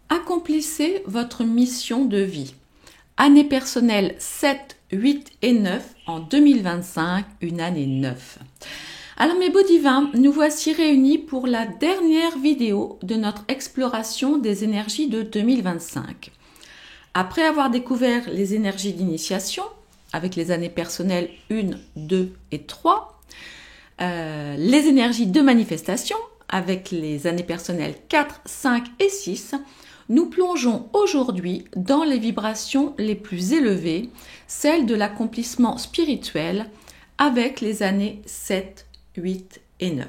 Accomplissez votre mission de vie. Année personnelle 7, 8 et 9 en 2025, une année 9. Alors mes beaux divins, nous voici réunis pour la dernière vidéo de notre exploration des énergies de 2025. Après avoir découvert les énergies d'initiation, avec les années personnelles 1, 2 et 3, les énergies de manifestation, avec les années personnelles 4, 5 et 6, nous plongeons aujourd'hui dans les vibrations les plus élevées, celles de l'accomplissement spirituel, avec les années 7, 8 et 9.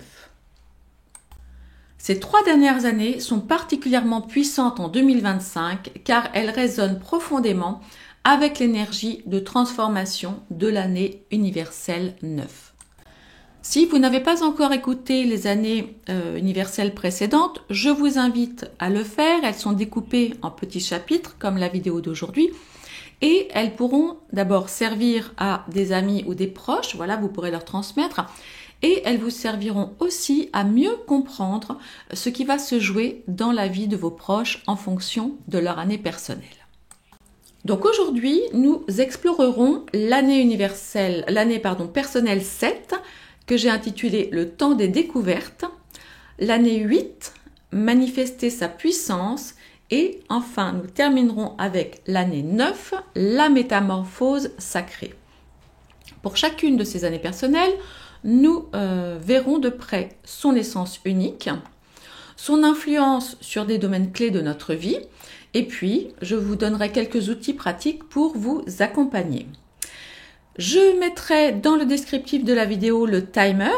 Ces 3 dernières années sont particulièrement puissantes en 2025 car elles résonnent profondément avec l'énergie de transformation de l'année universelle 9. Si vous n'avez pas encore écouté les années universelles précédentes, je vous invite à le faire. Elles sont découpées en petits chapitres comme la vidéo d'aujourd'hui et elles pourront d'abord servir à des amis ou des proches, voilà, vous pourrez leur transmettre, et elles vous serviront aussi à mieux comprendre ce qui va se jouer dans la vie de vos proches en fonction de leur année personnelle. Donc aujourd'hui, nous explorerons l'année personnelle 7, que j'ai intitulé Le temps des découvertes, l'année 8, manifester sa puissance, et enfin nous terminerons avec l'année 9, la métamorphose sacrée. Pour chacune de ces années personnelles, nous verrons de près son essence unique, son influence sur des domaines clés de notre vie, et puis je vous donnerai quelques outils pratiques pour vous accompagner. Je mettrai dans le descriptif de la vidéo le timer.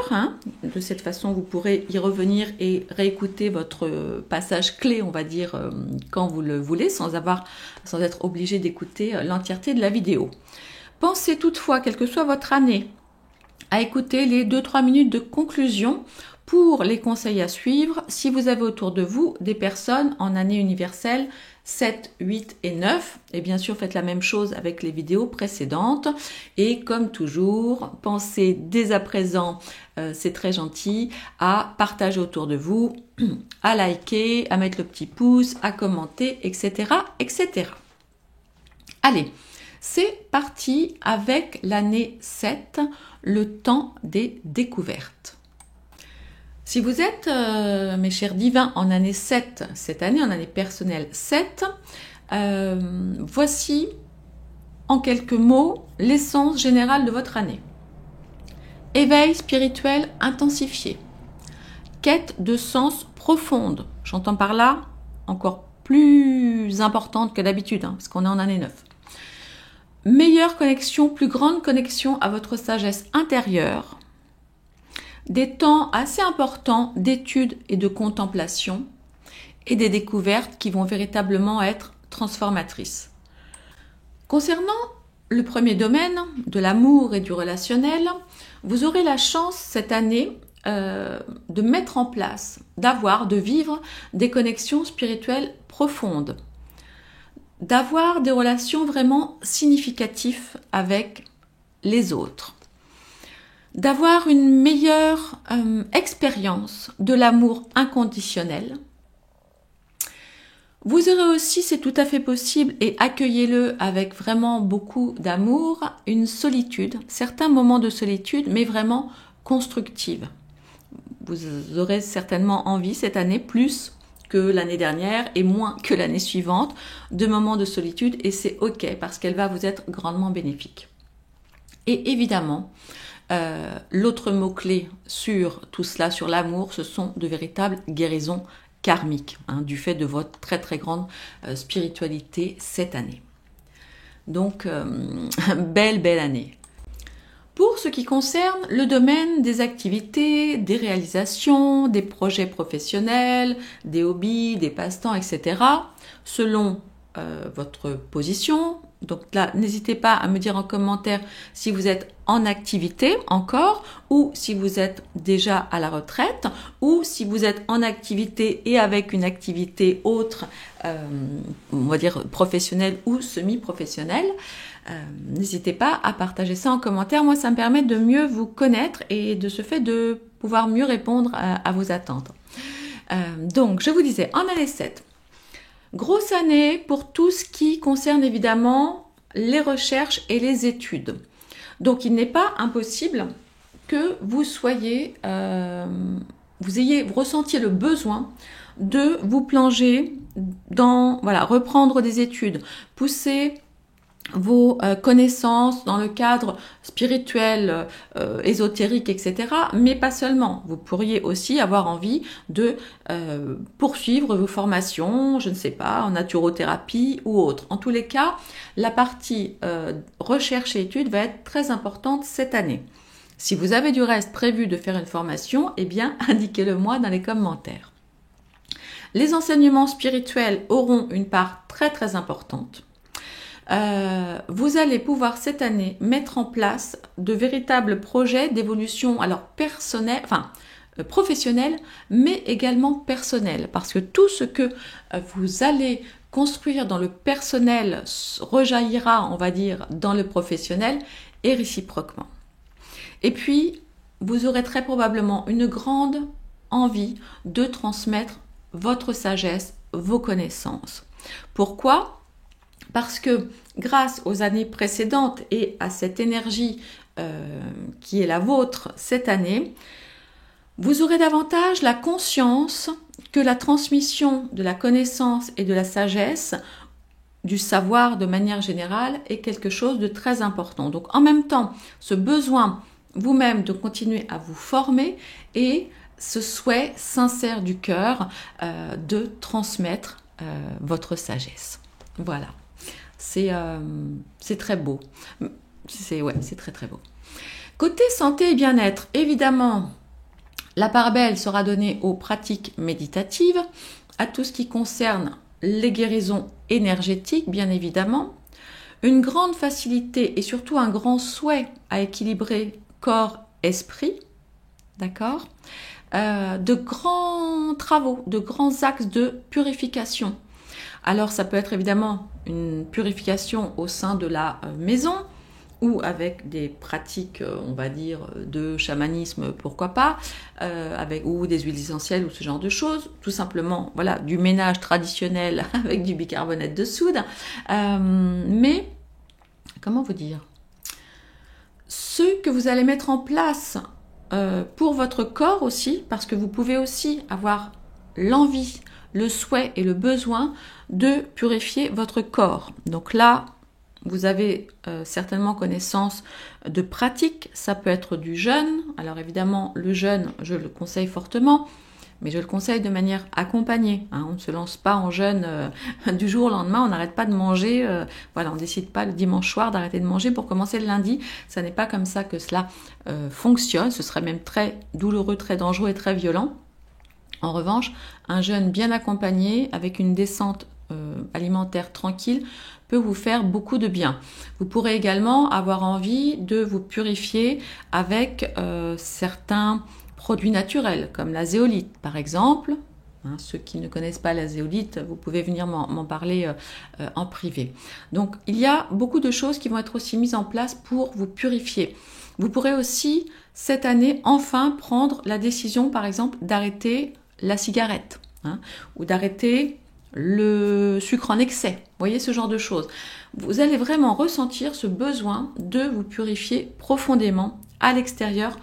De cette façon, vous pourrez y revenir et réécouter votre passage clé, on va dire, quand vous le voulez, sans être obligé d'écouter l'entièreté de la vidéo. Pensez toutefois, quelle que soit votre année, à écouter les 2-3 minutes de conclusion pour les conseils à suivre si vous avez autour de vous des personnes en année universelle 7, 8 et 9. Et bien sûr, faites la même chose avec les vidéos précédentes. Et comme toujours, pensez dès à présent, c'est très gentil, à partager autour de vous, à liker, à mettre le petit pouce, à commenter, etc., etc. Allez, c'est parti avec l'année 7, le temps des découvertes. Si vous êtes, mes chers divins, en année 7, cette année, en année personnelle 7, voici en quelques mots l'essence générale de votre année. Éveil spirituel intensifié. Quête de sens profonde. J'entends par là encore plus importante que d'habitude, parce qu'on est en année 9. Meilleure connexion, plus grande connexion à votre sagesse intérieure. Des temps assez importants d'études et de contemplation et des découvertes qui vont véritablement être transformatrices. Concernant le premier domaine de l'amour et du relationnel, vous aurez la chance cette année de mettre en place, de vivre des connexions spirituelles profondes, d'avoir des relations vraiment significatives avec les autres, d'avoir une meilleure expérience de l'amour inconditionnel. Vous aurez aussi, c'est tout à fait possible, et accueillez-le avec vraiment beaucoup d'amour, une solitude, certains moments de solitude, mais vraiment constructive. Vous aurez certainement envie cette année, plus que l'année dernière et moins que l'année suivante, de moments de solitude, et c'est ok, parce qu'elle va vous être grandement bénéfique. Et évidemment, l'autre mot-clé sur tout cela, sur l'amour, ce sont de véritables guérisons karmiques, du fait de votre très très grande spiritualité cette année. Donc, belle année. Pour ce qui concerne le domaine des activités, des réalisations, des projets professionnels, des hobbies, des passe-temps, etc., selon votre position. Donc là, n'hésitez pas à me dire en commentaire si vous êtes en activité encore, ou si vous êtes déjà à la retraite, ou si vous êtes en activité et avec une activité autre, on va dire professionnelle ou semi-professionnelle. N'hésitez pas à partager ça en commentaire. Moi, ça me permet de mieux vous connaître et de ce fait de pouvoir mieux répondre à vos attentes. Donc, je vous disais, en année 7, Grosse année pour tout ce qui concerne évidemment les recherches et les études. Donc il n'est pas impossible que vous ressentiez le besoin de vous plonger dans, voilà, reprendre des études, pousser vos connaissances dans le cadre spirituel, ésotérique, etc. Mais pas seulement. Vous pourriez aussi avoir envie de poursuivre vos formations, je ne sais pas, en naturothérapie ou autre. En tous les cas, la partie recherche et études va être très importante cette année. Si vous avez du reste prévu de faire une formation, eh bien, indiquez-le moi dans les commentaires. Les enseignements spirituels auront une part très très importante. Vous allez pouvoir cette année mettre en place de véritables projets d'évolution, alors personnelle, professionnelle, mais également personnelle, parce que tout ce que vous allez construire dans le personnel rejaillira, on va dire, dans le professionnel et réciproquement. Et puis, vous aurez très probablement une grande envie de transmettre votre sagesse, vos connaissances. Pourquoi ? Parce que grâce aux années précédentes et à cette énergie qui est la vôtre cette année, vous aurez davantage la conscience que la transmission de la connaissance et de la sagesse, du savoir de manière générale, est quelque chose de très important. Donc en même temps, ce besoin vous-même de continuer à vous former et ce souhait sincère du cœur de transmettre votre sagesse. Voilà. C'est très beau. C'est très très beau. Côté santé et bien-être, évidemment, la part belle sera donnée aux pratiques méditatives, à tout ce qui concerne les guérisons énergétiques, bien évidemment. Une grande facilité et surtout un grand souhait à équilibrer corps-esprit, d'accord ? De grands travaux, de grands axes de purification. Alors ça peut être évidemment une purification au sein de la maison ou avec des pratiques, on va dire, de chamanisme, pourquoi pas, ou des huiles essentielles ou ce genre de choses. Tout simplement, voilà, du ménage traditionnel avec du bicarbonate de soude. Mais, comment vous dire ? Ce que vous allez mettre en place pour votre corps aussi, parce que vous pouvez aussi avoir l'envie, le souhait et le besoin de purifier votre corps. Donc là, vous avez certainement connaissance de pratiques. Ça peut être du jeûne. Alors évidemment, le jeûne, je le conseille fortement, mais je le conseille de manière accompagnée. On ne se lance pas en jeûne du jour au lendemain, on n'arrête pas de manger. On ne décide pas le dimanche soir d'arrêter de manger pour commencer le lundi. Ça n'est pas comme ça que cela fonctionne. Ce serait même très douloureux, très dangereux et très violent. En revanche, un jeûne bien accompagné, avec une descente alimentaire tranquille, peut vous faire beaucoup de bien. Vous pourrez également avoir envie de vous purifier avec certains produits naturels, comme la zéolite par exemple. Ceux qui ne connaissent pas la zéolite, vous pouvez venir m'en parler en privé. Donc il y a beaucoup de choses qui vont être aussi mises en place pour vous purifier. Vous pourrez aussi cette année enfin prendre la décision par exemple d'arrêter la cigarette ou d'arrêter le sucre en excès. Vous voyez, ce genre de choses. Vous allez vraiment ressentir ce besoin de vous purifier profondément à l'extérieur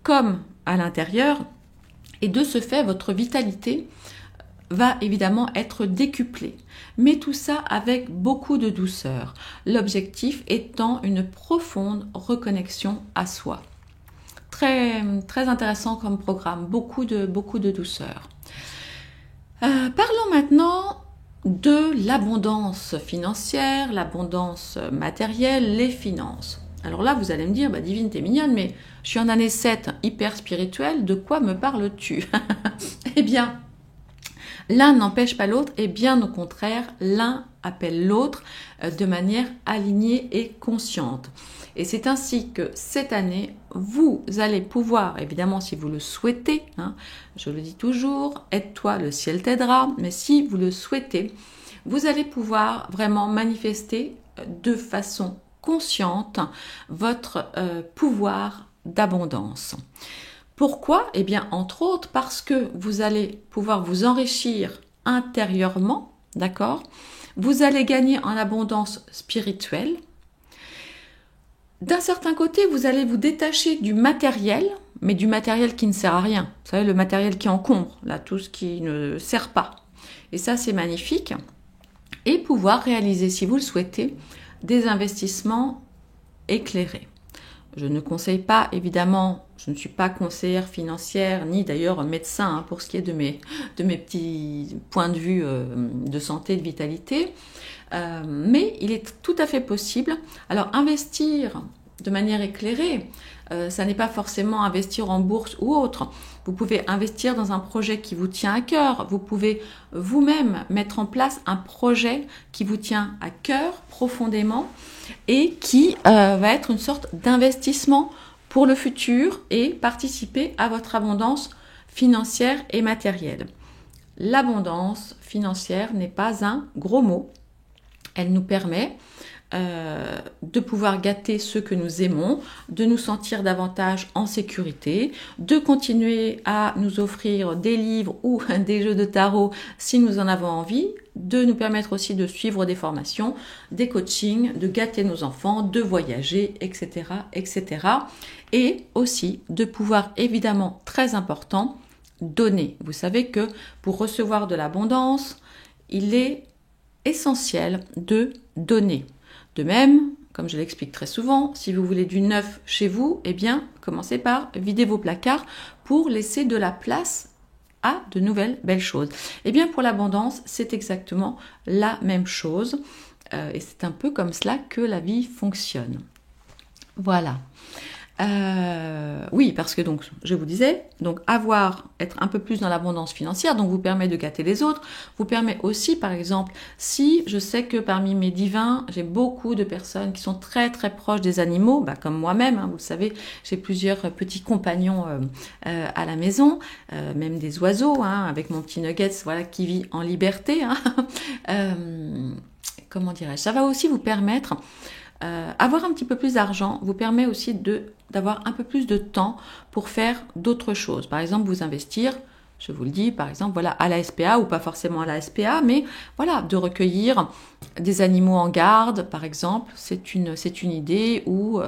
comme à l'intérieur. Et de ce fait, votre vitalité va évidemment être décuplée. Mais tout ça avec beaucoup de douceur. L'objectif étant une profonde reconnexion à soi. Très, très intéressant comme programme. Beaucoup de douceur. Parlons maintenant de l'abondance financière, l'abondance matérielle, les finances. Alors là, vous allez me dire, Divine, t'es mignonne, mais je suis en année 7, hyper spirituelle, de quoi me parles-tu? Eh bien, l'un n'empêche pas l'autre, et bien au contraire, l'un appelle l'autre de manière alignée et consciente. Et c'est ainsi que cette année, vous allez pouvoir, évidemment si vous le souhaitez, je le dis toujours, aide-toi, le ciel t'aidera, mais si vous le souhaitez, vous allez pouvoir vraiment manifester de façon consciente votre pouvoir d'abondance. Pourquoi ? Eh bien, entre autres, parce que vous allez pouvoir vous enrichir intérieurement, d'accord? Vous allez gagner en abondance spirituelle. D'un certain côté, vous allez vous détacher du matériel, mais du matériel qui ne sert à rien. Vous savez, le matériel qui encombre, là, tout ce qui ne sert pas. Et ça, c'est magnifique. Et pouvoir réaliser, si vous le souhaitez, des investissements éclairés. Je ne conseille pas, évidemment, je ne suis pas conseillère financière, ni d'ailleurs médecin, hein, pour ce qui est de mes petits points de vue de santé, de vitalité. Mais il est tout à fait possible. Alors, investir de manière éclairée, ça n'est pas forcément investir en bourse ou autre. Vous pouvez investir dans un projet qui vous tient à cœur. Vous pouvez vous-même mettre en place un projet qui vous tient à cœur profondément et qui va être une sorte d'investissement pour le futur et participer à votre abondance financière et matérielle. L'abondance financière n'est pas un gros mot. Elle nous permet de pouvoir gâter ceux que nous aimons, de nous sentir davantage en sécurité, de continuer à nous offrir des livres ou des jeux de tarot si nous en avons envie, de nous permettre aussi de suivre des formations, des coachings, de gâter nos enfants, de voyager, etc., etc. Et aussi de pouvoir, évidemment, très important, donner. Vous savez que pour recevoir de l'abondance, il est essentiel de donner. De même, comme je l'explique très souvent, si vous voulez du neuf chez vous, eh bien, commencez par vider vos placards pour laisser de la place à de nouvelles belles choses. Eh bien, pour l'abondance, c'est exactement la même chose. Et c'est un peu comme cela que la vie fonctionne. Voilà. Oui, parce que donc, je vous disais, donc être un peu plus dans l'abondance financière, donc vous permet de gâter les autres, vous permet aussi, par exemple, si je sais que parmi mes divins, j'ai beaucoup de personnes qui sont très très proches des animaux, comme moi-même, hein, vous le savez, j'ai plusieurs petits compagnons à la maison, même des oiseaux, hein, avec mon petit Nuggets, voilà, qui vit en liberté. Hein. Comment dirais-je ? Ça va aussi vous permettre avoir un petit peu plus d'argent vous permet aussi d'avoir un peu plus de temps pour faire d'autres choses. Par exemple, vous investir, je vous le dis, par exemple, voilà, à la SPA ou pas forcément à la SPA, mais voilà, de recueillir des animaux en garde, par exemple, c'est une idée, ou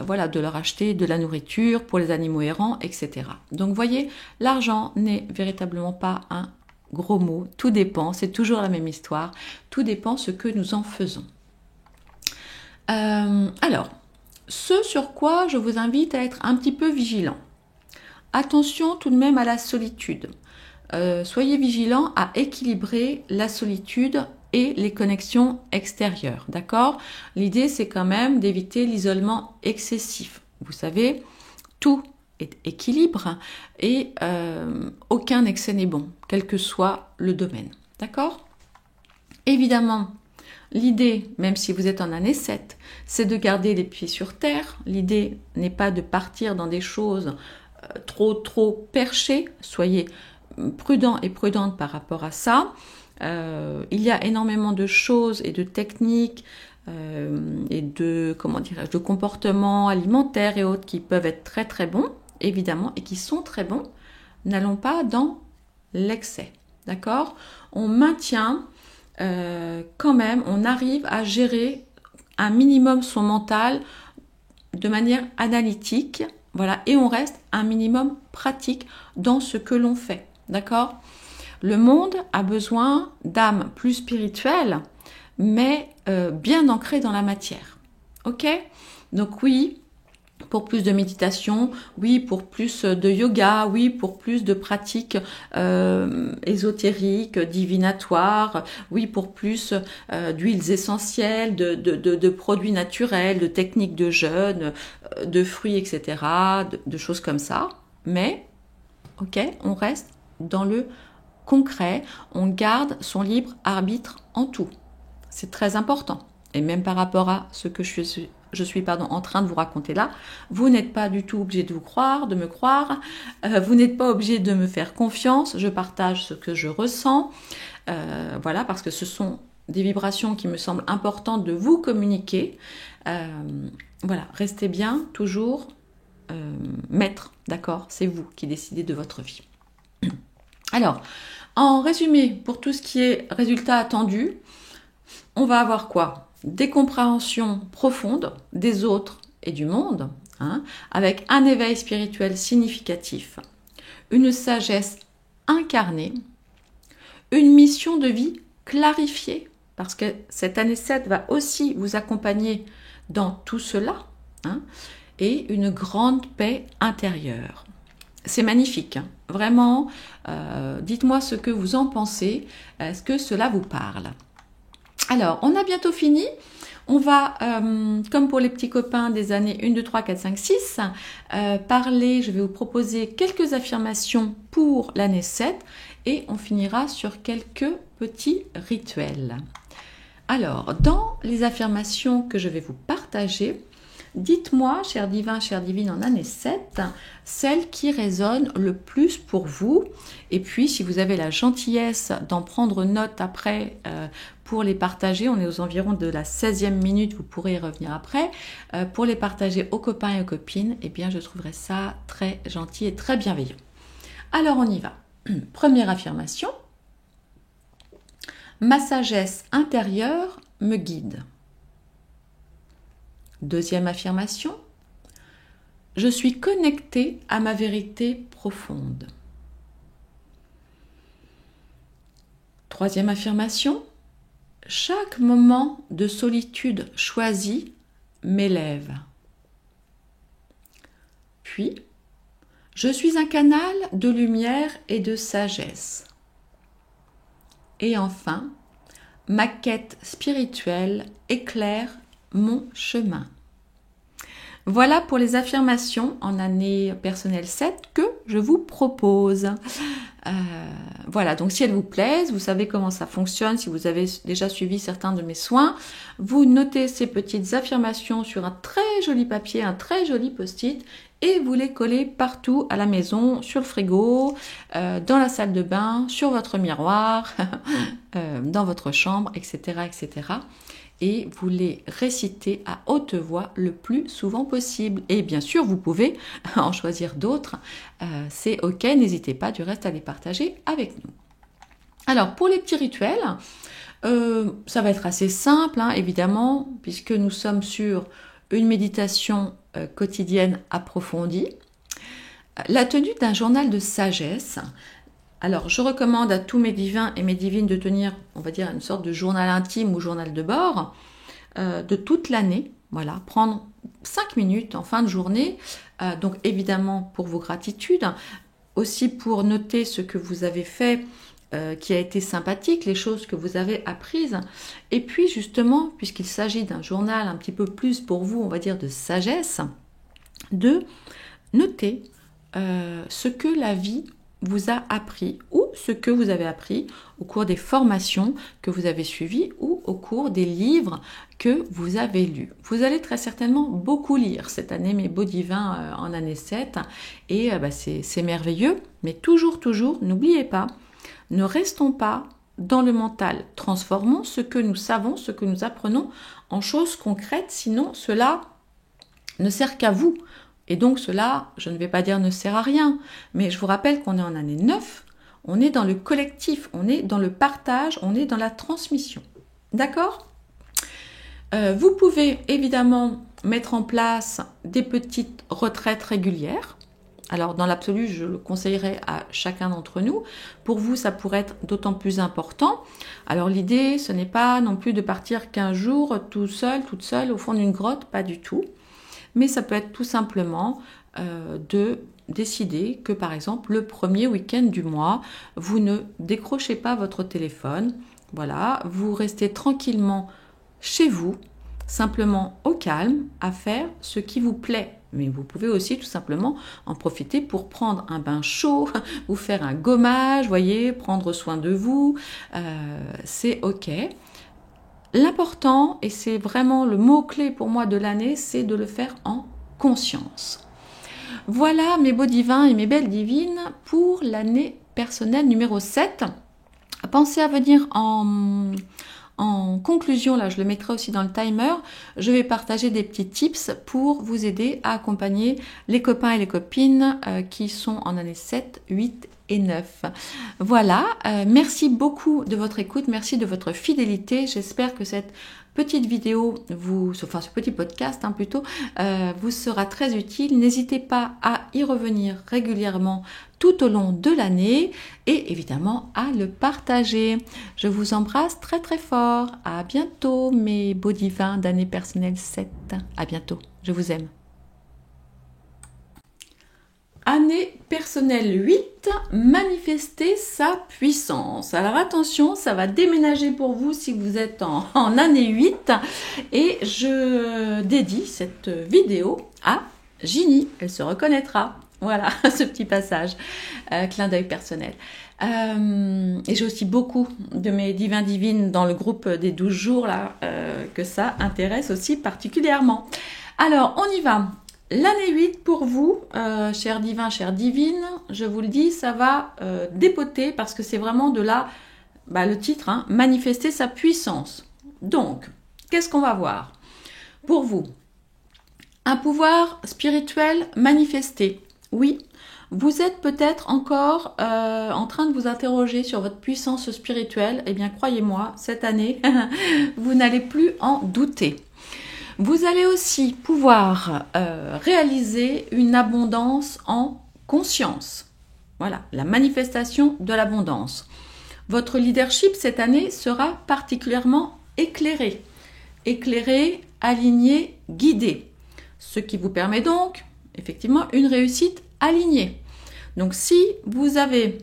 voilà, de leur acheter de la nourriture pour les animaux errants, etc. Donc, vous voyez, l'argent n'est véritablement pas un gros mot. Tout dépend, c'est toujours la même histoire. Tout dépend ce que nous en faisons. Alors, ce sur quoi je vous invite à être un petit peu vigilant. Attention tout de même à la solitude. Soyez vigilant à équilibrer la solitude et les connexions extérieures, d'accord ? L'idée, c'est quand même d'éviter l'isolement excessif. Vous savez, tout est équilibre et aucun excès n'est bon, quel que soit le domaine, d'accord ? Évidemment, l'idée, même si vous êtes en année 7, c'est de garder les pieds sur terre. L'idée n'est pas de partir dans des choses trop perchées. Soyez prudents et prudentes par rapport à ça. Il y a énormément de choses et de techniques et de comportements alimentaires et autres qui peuvent être très très bons, évidemment, et qui sont très bons. N'allons pas dans l'excès, d'accord ? On maintient quand même, on arrive à gérer un minimum son mental de manière analytique, voilà, et on reste un minimum pratique dans ce que l'on fait, d'accord ? Le monde a besoin d'âmes plus spirituelles, mais bien ancrées dans la matière, ok ? Donc oui, pour plus de méditation, oui, pour plus de yoga, oui, pour plus de pratiques ésotériques, divinatoires, oui, pour plus d'huiles essentielles, de produits naturels, de techniques de jeûne, de fruits, etc., de choses comme ça. Mais, ok, on reste dans le concret, on garde son libre arbitre en tout. C'est très important. Et même par rapport à ce que je suis en train de vous raconter là, vous n'êtes pas du tout obligé de me croire, vous n'êtes pas obligé de me faire confiance, je partage ce que je ressens, voilà, parce que ce sont des vibrations qui me semblent importantes de vous communiquer. Voilà, restez bien, toujours maître, d'accord ? C'est vous qui décidez de votre vie. Alors, En résumé, pour tout ce qui est résultat attendu, on va avoir quoi? Des compréhensions profondes des autres et du monde, hein, avec un éveil spirituel significatif, une sagesse incarnée, une mission de vie clarifiée, parce que cette année 7 va aussi vous accompagner dans tout cela, hein, et une grande paix intérieure. C'est magnifique, hein, vraiment. Dites-moi ce que vous en pensez. Est-ce que cela vous parle? Alors, on a bientôt fini. On va, comme pour les petits copains des années 1, 2, 3, 4, 5, 6, parler, je vais vous proposer quelques affirmations pour l'année 7 et on finira sur quelques petits rituels. Alors, dans les affirmations que je vais vous partager, dites-moi, cher divin, chère divine, en année 7, celle qui résonne le plus pour vous. Et puis, si vous avez la gentillesse d'en prendre note après pour les partager, on est aux environs de la 16e minute, vous pourrez y revenir après, pour les partager aux copains et aux copines, eh bien, je trouverai ça très gentil et très bienveillant. Alors, on y va. Première affirmation. Ma sagesse intérieure me guide. Deuxième affirmation, je suis connectée à ma vérité profonde. Troisième affirmation, chaque moment de solitude choisi m'élève. Puis, je suis un canal de lumière et de sagesse. Et enfin, ma quête spirituelle éclaire mon chemin. Voilà pour les affirmations en année personnelle 7 que je vous propose. Voilà, donc si elles vous plaisent, vous savez comment ça fonctionne, si vous avez déjà suivi certains de mes soins, vous notez ces petites affirmations sur un très joli papier, un très joli post-it, et vous les collez partout à la maison, sur le frigo, dans la salle de bain, sur votre miroir, dans votre chambre, etc., etc. Et vous les récitez à haute voix le plus souvent possible. Et bien sûr, vous pouvez en choisir d'autres. C'est ok, n'hésitez pas du reste à les partager avec nous. Alors, pour les petits rituels, ça va être assez simple, hein, évidemment, puisque nous sommes sur une méditation quotidienne approfondie. La tenue d'un journal de sagesse. Alors, je recommande à tous mes divins et mes divines de tenir, on va dire, une sorte de journal intime ou journal de bord de toute l'année. Voilà, prendre 5 minutes en fin de journée. Donc, évidemment, pour vos gratitudes. Aussi pour noter ce que vous avez fait qui a été sympathique, les choses que vous avez apprises. Et puis, justement, puisqu'il s'agit d'un journal un petit peu plus pour vous, on va dire, de sagesse, de noter ce que la vie vous a appris ou ce que vous avez appris au cours des formations que vous avez suivies ou au cours des livres que vous avez lus. Vous allez très certainement beaucoup lire cette année, mes beaux divins, en année 7 et c'est merveilleux, mais toujours, n'oubliez pas, ne restons pas dans le mental, transformons ce que nous savons, ce que nous apprenons en choses concrètes, sinon cela ne sert qu'à vous. Et donc cela, je ne vais pas dire ne sert à rien, mais je vous rappelle qu'on est en année 9, on est dans le collectif, on est dans le partage, on est dans la transmission. D'accord ? Vous pouvez évidemment mettre en place des petites retraites régulières. Alors dans l'absolu, je le conseillerais à chacun d'entre nous. Pour vous, ça pourrait être d'autant plus important. Alors l'idée, ce n'est pas non plus de partir 15 jours tout seul, toute seule au fond d'une grotte, pas du tout. Mais ça peut être tout simplement de décider que par exemple le premier week-end du mois, vous ne décrochez pas votre téléphone, voilà, vous restez tranquillement chez vous, simplement au calme, à faire ce qui vous plaît. Mais vous pouvez aussi tout simplement en profiter pour prendre un bain chaud, vous faire un gommage, voyez, prendre soin de vous, c'est ok. L'important, et c'est vraiment le mot-clé pour moi de l'année, c'est de le faire en conscience. Voilà mes beaux divins et mes belles divines pour l'année personnelle numéro 7. Pensez à venir en conclusion, là je le mettrai aussi dans le timer, je vais partager des petits tips pour vous aider à accompagner les copains et les copines qui sont en année 7, 8 et et 9. Voilà, merci beaucoup de votre écoute, merci de votre fidélité. J'espère que cette petite vidéo, ce petit podcast plutôt, vous sera très utile. N'hésitez pas à y revenir régulièrement tout au long de l'année et évidemment à le partager. Je vous embrasse très très fort. À bientôt mes beaux divins d'année personnelle 7. À bientôt, je vous aime. Année personnelle 8, manifester sa puissance. Alors attention, ça va déménager pour vous si vous êtes en année 8 et je dédie cette vidéo à Ginny, elle se reconnaîtra. Voilà, ce petit passage, clin d'œil personnel. Et j'ai aussi beaucoup de mes divins divines dans le groupe des 12 jours là, que ça intéresse aussi particulièrement. Alors, on y va. L'année 8 pour vous, chers divins, chères divines, je vous le dis, ça va dépoter parce que c'est vraiment de là, le titre, manifester sa puissance. Donc, qu'est-ce qu'on va voir? Pour vous, un pouvoir spirituel manifesté. Oui, vous êtes peut-être encore en train de vous interroger sur votre puissance spirituelle. Eh bien, croyez-moi, cette année, vous n'allez plus en douter. Vous allez aussi pouvoir réaliser une abondance en conscience. Voilà, la manifestation de l'abondance. Votre leadership cette année sera particulièrement éclairé. Éclairé, aligné, guidé. Ce qui vous permet donc, effectivement, une réussite alignée. Donc, si vous avez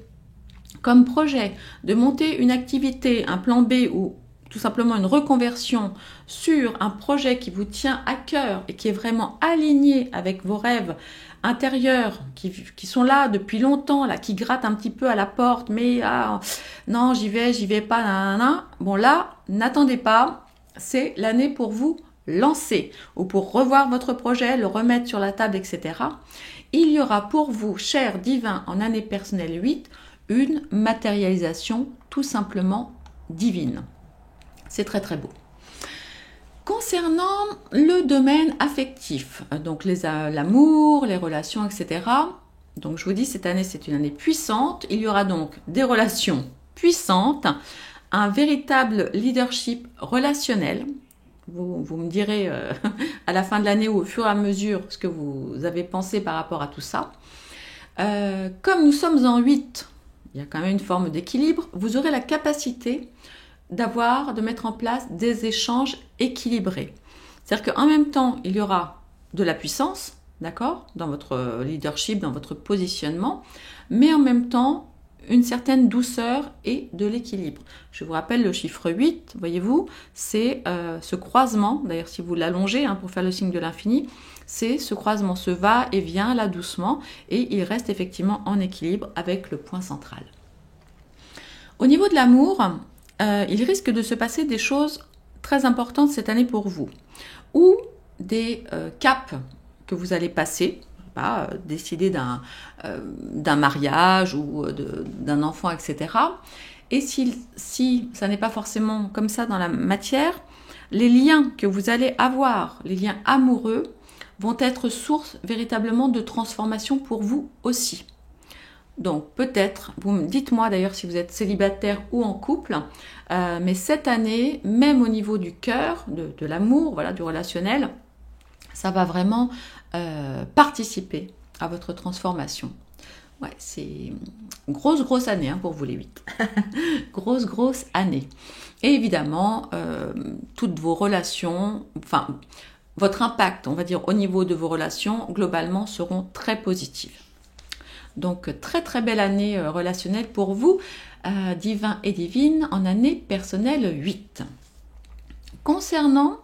comme projet de monter une activité, un plan B ou tout simplement une reconversion sur un projet qui vous tient à cœur et qui est vraiment aligné avec vos rêves intérieurs qui sont là depuis longtemps, là, qui grattent un petit peu à la porte, mais non, j'y vais pas, nanana. Bon là, n'attendez pas, c'est l'année pour vous lancer ou pour revoir votre projet, le remettre sur la table, etc. Il y aura pour vous, chers divins, en année personnelle 8, une matérialisation tout simplement divine. C'est très très beau. Concernant le domaine affectif, donc l'amour, les relations, etc. Donc je vous dis, cette année c'est une année puissante. Il y aura donc des relations puissantes, un véritable leadership relationnel. Vous me direz à la fin de l'année ou au fur et à mesure ce que vous avez pensé par rapport à tout ça. Comme nous sommes en 8, il y a quand même une forme d'équilibre, vous aurez la capacité de mettre en place des échanges équilibrés. C'est-à-dire qu'en même temps, il y aura de la puissance, d'accord, dans votre leadership, dans votre positionnement, mais en même temps, une certaine douceur et de l'équilibre. Je vous rappelle le chiffre 8, voyez-vous, c'est ce croisement, d'ailleurs si vous l'allongez pour faire le signe de l'infini, c'est ce croisement, ce va-et-vient là doucement, et il reste effectivement en équilibre avec le point central. Au niveau de l'amour, il risque de se passer des choses très importantes cette année pour vous, ou des caps que vous allez passer, décider d'un mariage ou d'un enfant, etc. Et si ça n'est pas forcément comme ça dans la matière, les liens que vous allez avoir, les liens amoureux, vont être source véritablement de transformation pour vous aussi. Donc peut-être, dites-moi d'ailleurs si vous êtes célibataire ou en couple, mais cette année, même au niveau du cœur, de l'amour, voilà, du relationnel, ça va vraiment participer à votre transformation. Ouais, c'est une grosse année pour vous les 8. grosse année. Et évidemment, toutes vos relations, votre impact, on va dire, au niveau de vos relations, globalement, seront très positifs. Donc, très belle année relationnelle pour vous, divins et divines, en année personnelle 8. Concernant,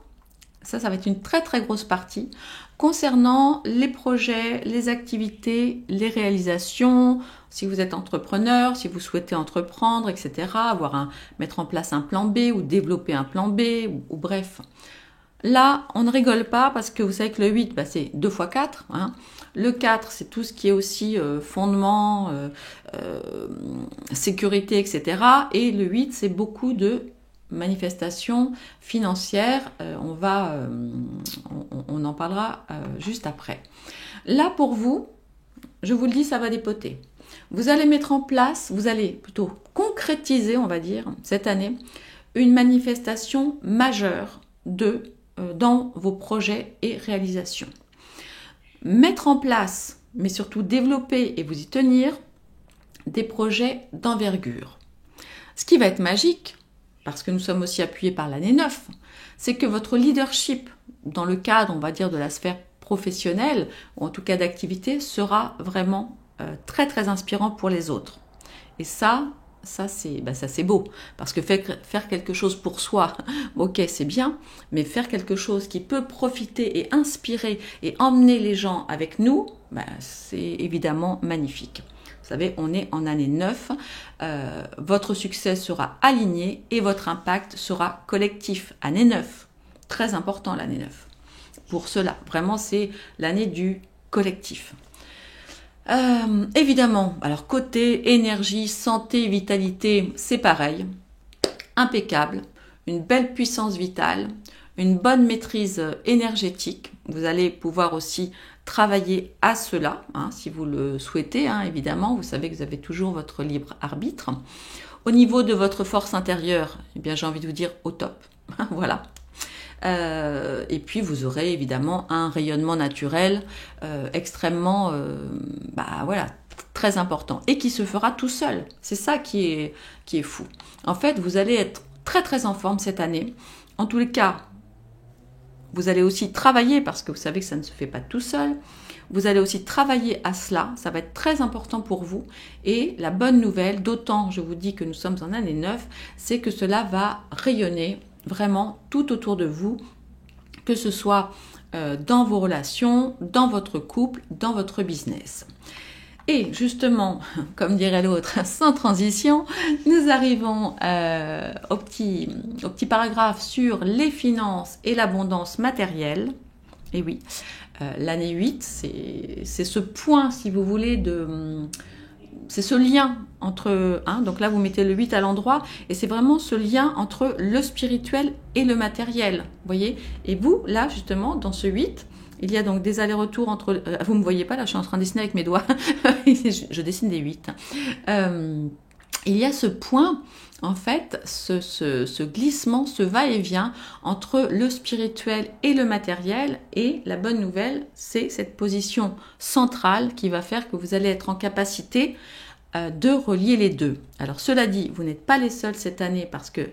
ça va être une très grosse partie, concernant les projets, les activités, les réalisations, si vous êtes entrepreneur, si vous souhaitez entreprendre, etc., mettre en place un plan B ou développer un plan B, ou bref. Là, on ne rigole pas parce que vous savez que le 8, c'est 2 x 4. Le 4, c'est tout ce qui est aussi fondement, sécurité, etc. Et le 8, c'est beaucoup de manifestations financières. On en parlera juste après. Là, pour vous, je vous le dis, ça va dépoter. vous allez mettre en place, vous allez plutôt concrétiser, on va dire, cette année, une manifestation majeure dans vos projets et réalisations. Mettre en place, mais surtout développer et vous y tenir, des projets d'envergure. Ce qui va être magique, parce que nous sommes aussi appuyés par l'année 9, c'est que votre leadership, dans le cadre, on va dire, de la sphère professionnelle, ou en tout cas d'activité, sera vraiment très très inspirant pour les autres. Et ça c'est beau, parce que faire quelque chose pour soi, ok, c'est bien, mais faire quelque chose qui peut profiter et inspirer et emmener les gens avec nous, c'est évidemment magnifique. Vous savez, on est en année 9, votre succès sera aligné et votre impact sera collectif. Année 9, très important l'année 9. Pour cela, vraiment, c'est l'année du collectif. Évidemment, alors côté énergie, santé, vitalité, c'est pareil. Impeccable, une belle puissance vitale, une bonne maîtrise énergétique. Vous allez pouvoir aussi travailler à cela, si vous le souhaitez, évidemment. Vous savez que vous avez toujours votre libre arbitre. Au niveau de votre force intérieure, eh bien, j'ai envie de vous dire au top. Voilà. Et puis vous aurez évidemment un rayonnement naturel extrêmement très important et qui se fera tout seul. C'est ça qui est fou. En fait, vous allez être très très en forme cette année. En tous les cas, vous allez aussi travailler, parce que vous savez que ça ne se fait pas tout seul. Vous allez aussi travailler à cela, ça va être très important pour vous. Et la bonne nouvelle, d'autant je vous dis que nous sommes en année 9, c'est que cela va rayonner vraiment tout autour de vous, que ce soit dans vos relations, dans votre couple, dans votre business. Et justement, comme dirait l'autre, sans transition, nous arrivons au petit paragraphe sur les finances et l'abondance matérielle. Et oui, l'année 8, c'est ce point, si vous voulez, c'est ce lien entre, donc là vous mettez le 8 à l'endroit, et c'est vraiment ce lien entre le spirituel et le matériel, vous voyez. Et vous, là, justement, dans ce 8, il y a donc des allers-retours entre... vous ne me voyez pas, là, je suis en train de dessiner avec mes doigts. Je dessine des 8. Il y a ce point, en fait, ce glissement, ce va-et-vient entre le spirituel et le matériel. Et la bonne nouvelle, c'est cette position centrale qui va faire que vous allez être en capacité de relier les deux. Alors, cela dit, vous n'êtes pas les seuls cette année, parce que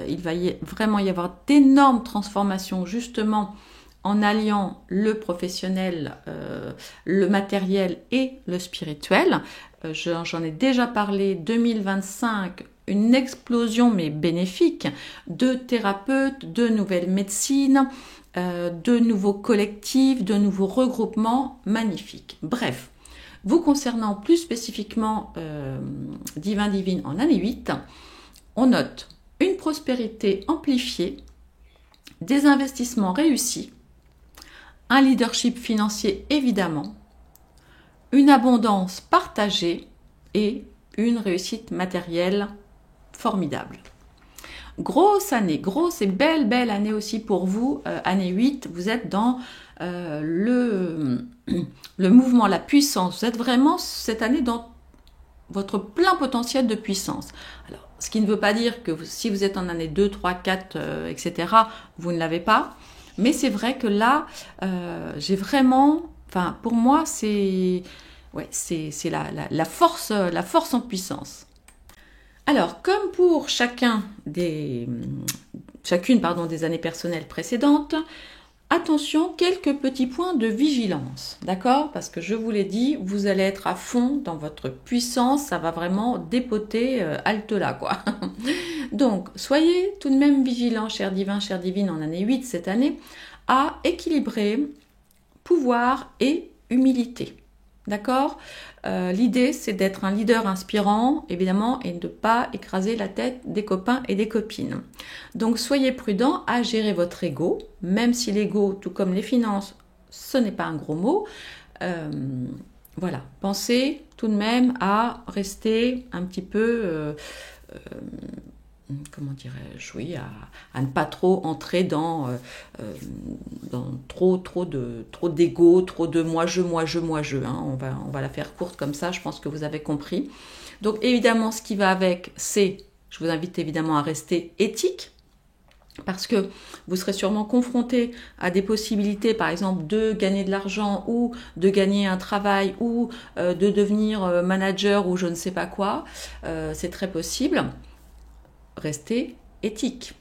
il va vraiment y avoir d'énormes transformations, justement, en alliant le professionnel, le matériel et le spirituel. J'en ai déjà parlé, 2025, une explosion mais bénéfique de thérapeutes, de nouvelles médecines, de nouveaux collectifs, de nouveaux regroupements magnifiques. Bref, vous concernant plus spécifiquement Divine en année 8, on note une prospérité amplifiée, des investissements réussis, un leadership financier évidemment, une abondance partagée et une réussite matérielle formidable. Grosse année, grosse et belle année aussi pour vous, année 8, vous êtes dans le mouvement, la puissance, vous êtes vraiment cette année dans votre plein potentiel de puissance. Alors, ce qui ne veut pas dire que si vous êtes en année 2, 3, 4, etc., vous ne l'avez pas. Mais c'est vrai que là, j'ai vraiment... Enfin, pour moi, c'est la force en puissance. Alors, comme pour chacune des années personnelles précédentes, attention, quelques petits points de vigilance, d'accord? Parce que je vous l'ai dit, vous allez être à fond dans votre puissance, ça va vraiment dépoter halte là, quoi. Donc, soyez tout de même vigilants, chers divins, chères divines, en année 8 cette année, à équilibrer pouvoir et humilité. D'accord? L'idée, c'est d'être un leader inspirant, évidemment, et de ne pas écraser la tête des copains et des copines. Donc, soyez prudents à gérer votre ego, même si l'ego, tout comme les finances, ce n'est pas un gros mot. Voilà, pensez tout de même à rester un petit peu comment dirais-je, oui, à ne pas trop entrer dans trop d'ego, trop de moi, je. Hein. On va la faire courte comme ça, je pense que vous avez compris. Donc évidemment, ce qui va avec, c'est, je vous invite évidemment à rester éthique, parce que vous serez sûrement confronté à des possibilités, par exemple, de gagner de l'argent ou de gagner un travail ou de devenir manager ou je ne sais pas quoi. C'est très possible. Restez éthique,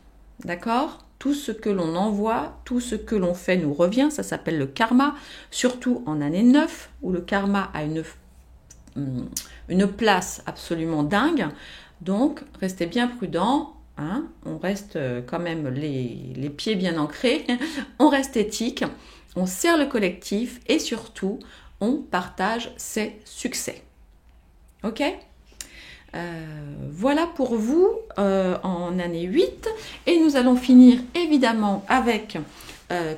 d'accord? Tout ce que l'on envoie, tout ce que l'on fait nous revient, ça s'appelle le karma, surtout en année 9, où le karma a une place absolument dingue. Donc, restez bien prudents. Hein, on reste quand même les pieds bien ancrés, on reste éthique, on sert le collectif et surtout, on partage ses succès. Ok ? Voilà pour vous en année 8 et nous allons finir évidemment avec,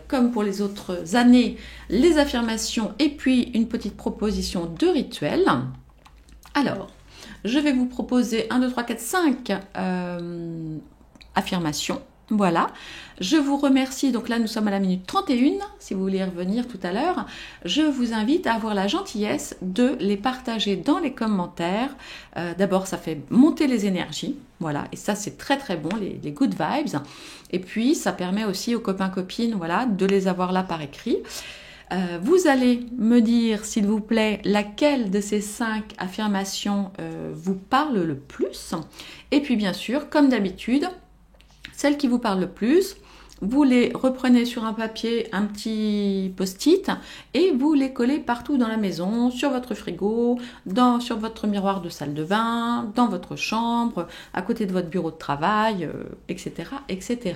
comme pour les autres années, les affirmations et puis une petite proposition de rituel. Alors, je vais vous proposer 1, 2, 3, 4, 5 affirmations. Voilà. Je vous remercie. Donc là, nous sommes à la minute 31. Si vous voulez y revenir tout à l'heure, je vous invite à avoir la gentillesse de les partager dans les commentaires. D'abord, ça fait monter les énergies. Voilà. Et ça, c'est très, très bon, les good vibes. Et puis, ça permet aussi aux copains, copines, voilà, de les avoir là par écrit. Vous allez me dire, s'il vous plaît, laquelle de ces 5 affirmations vous parle le plus. Et puis, bien sûr, comme d'habitude, celles qui vous parlent le plus, vous les reprenez sur un papier, un petit post-it, et vous les collez partout dans la maison, sur votre frigo, sur votre miroir de salle de bain, dans votre chambre, à côté de votre bureau de travail, etc., etc.,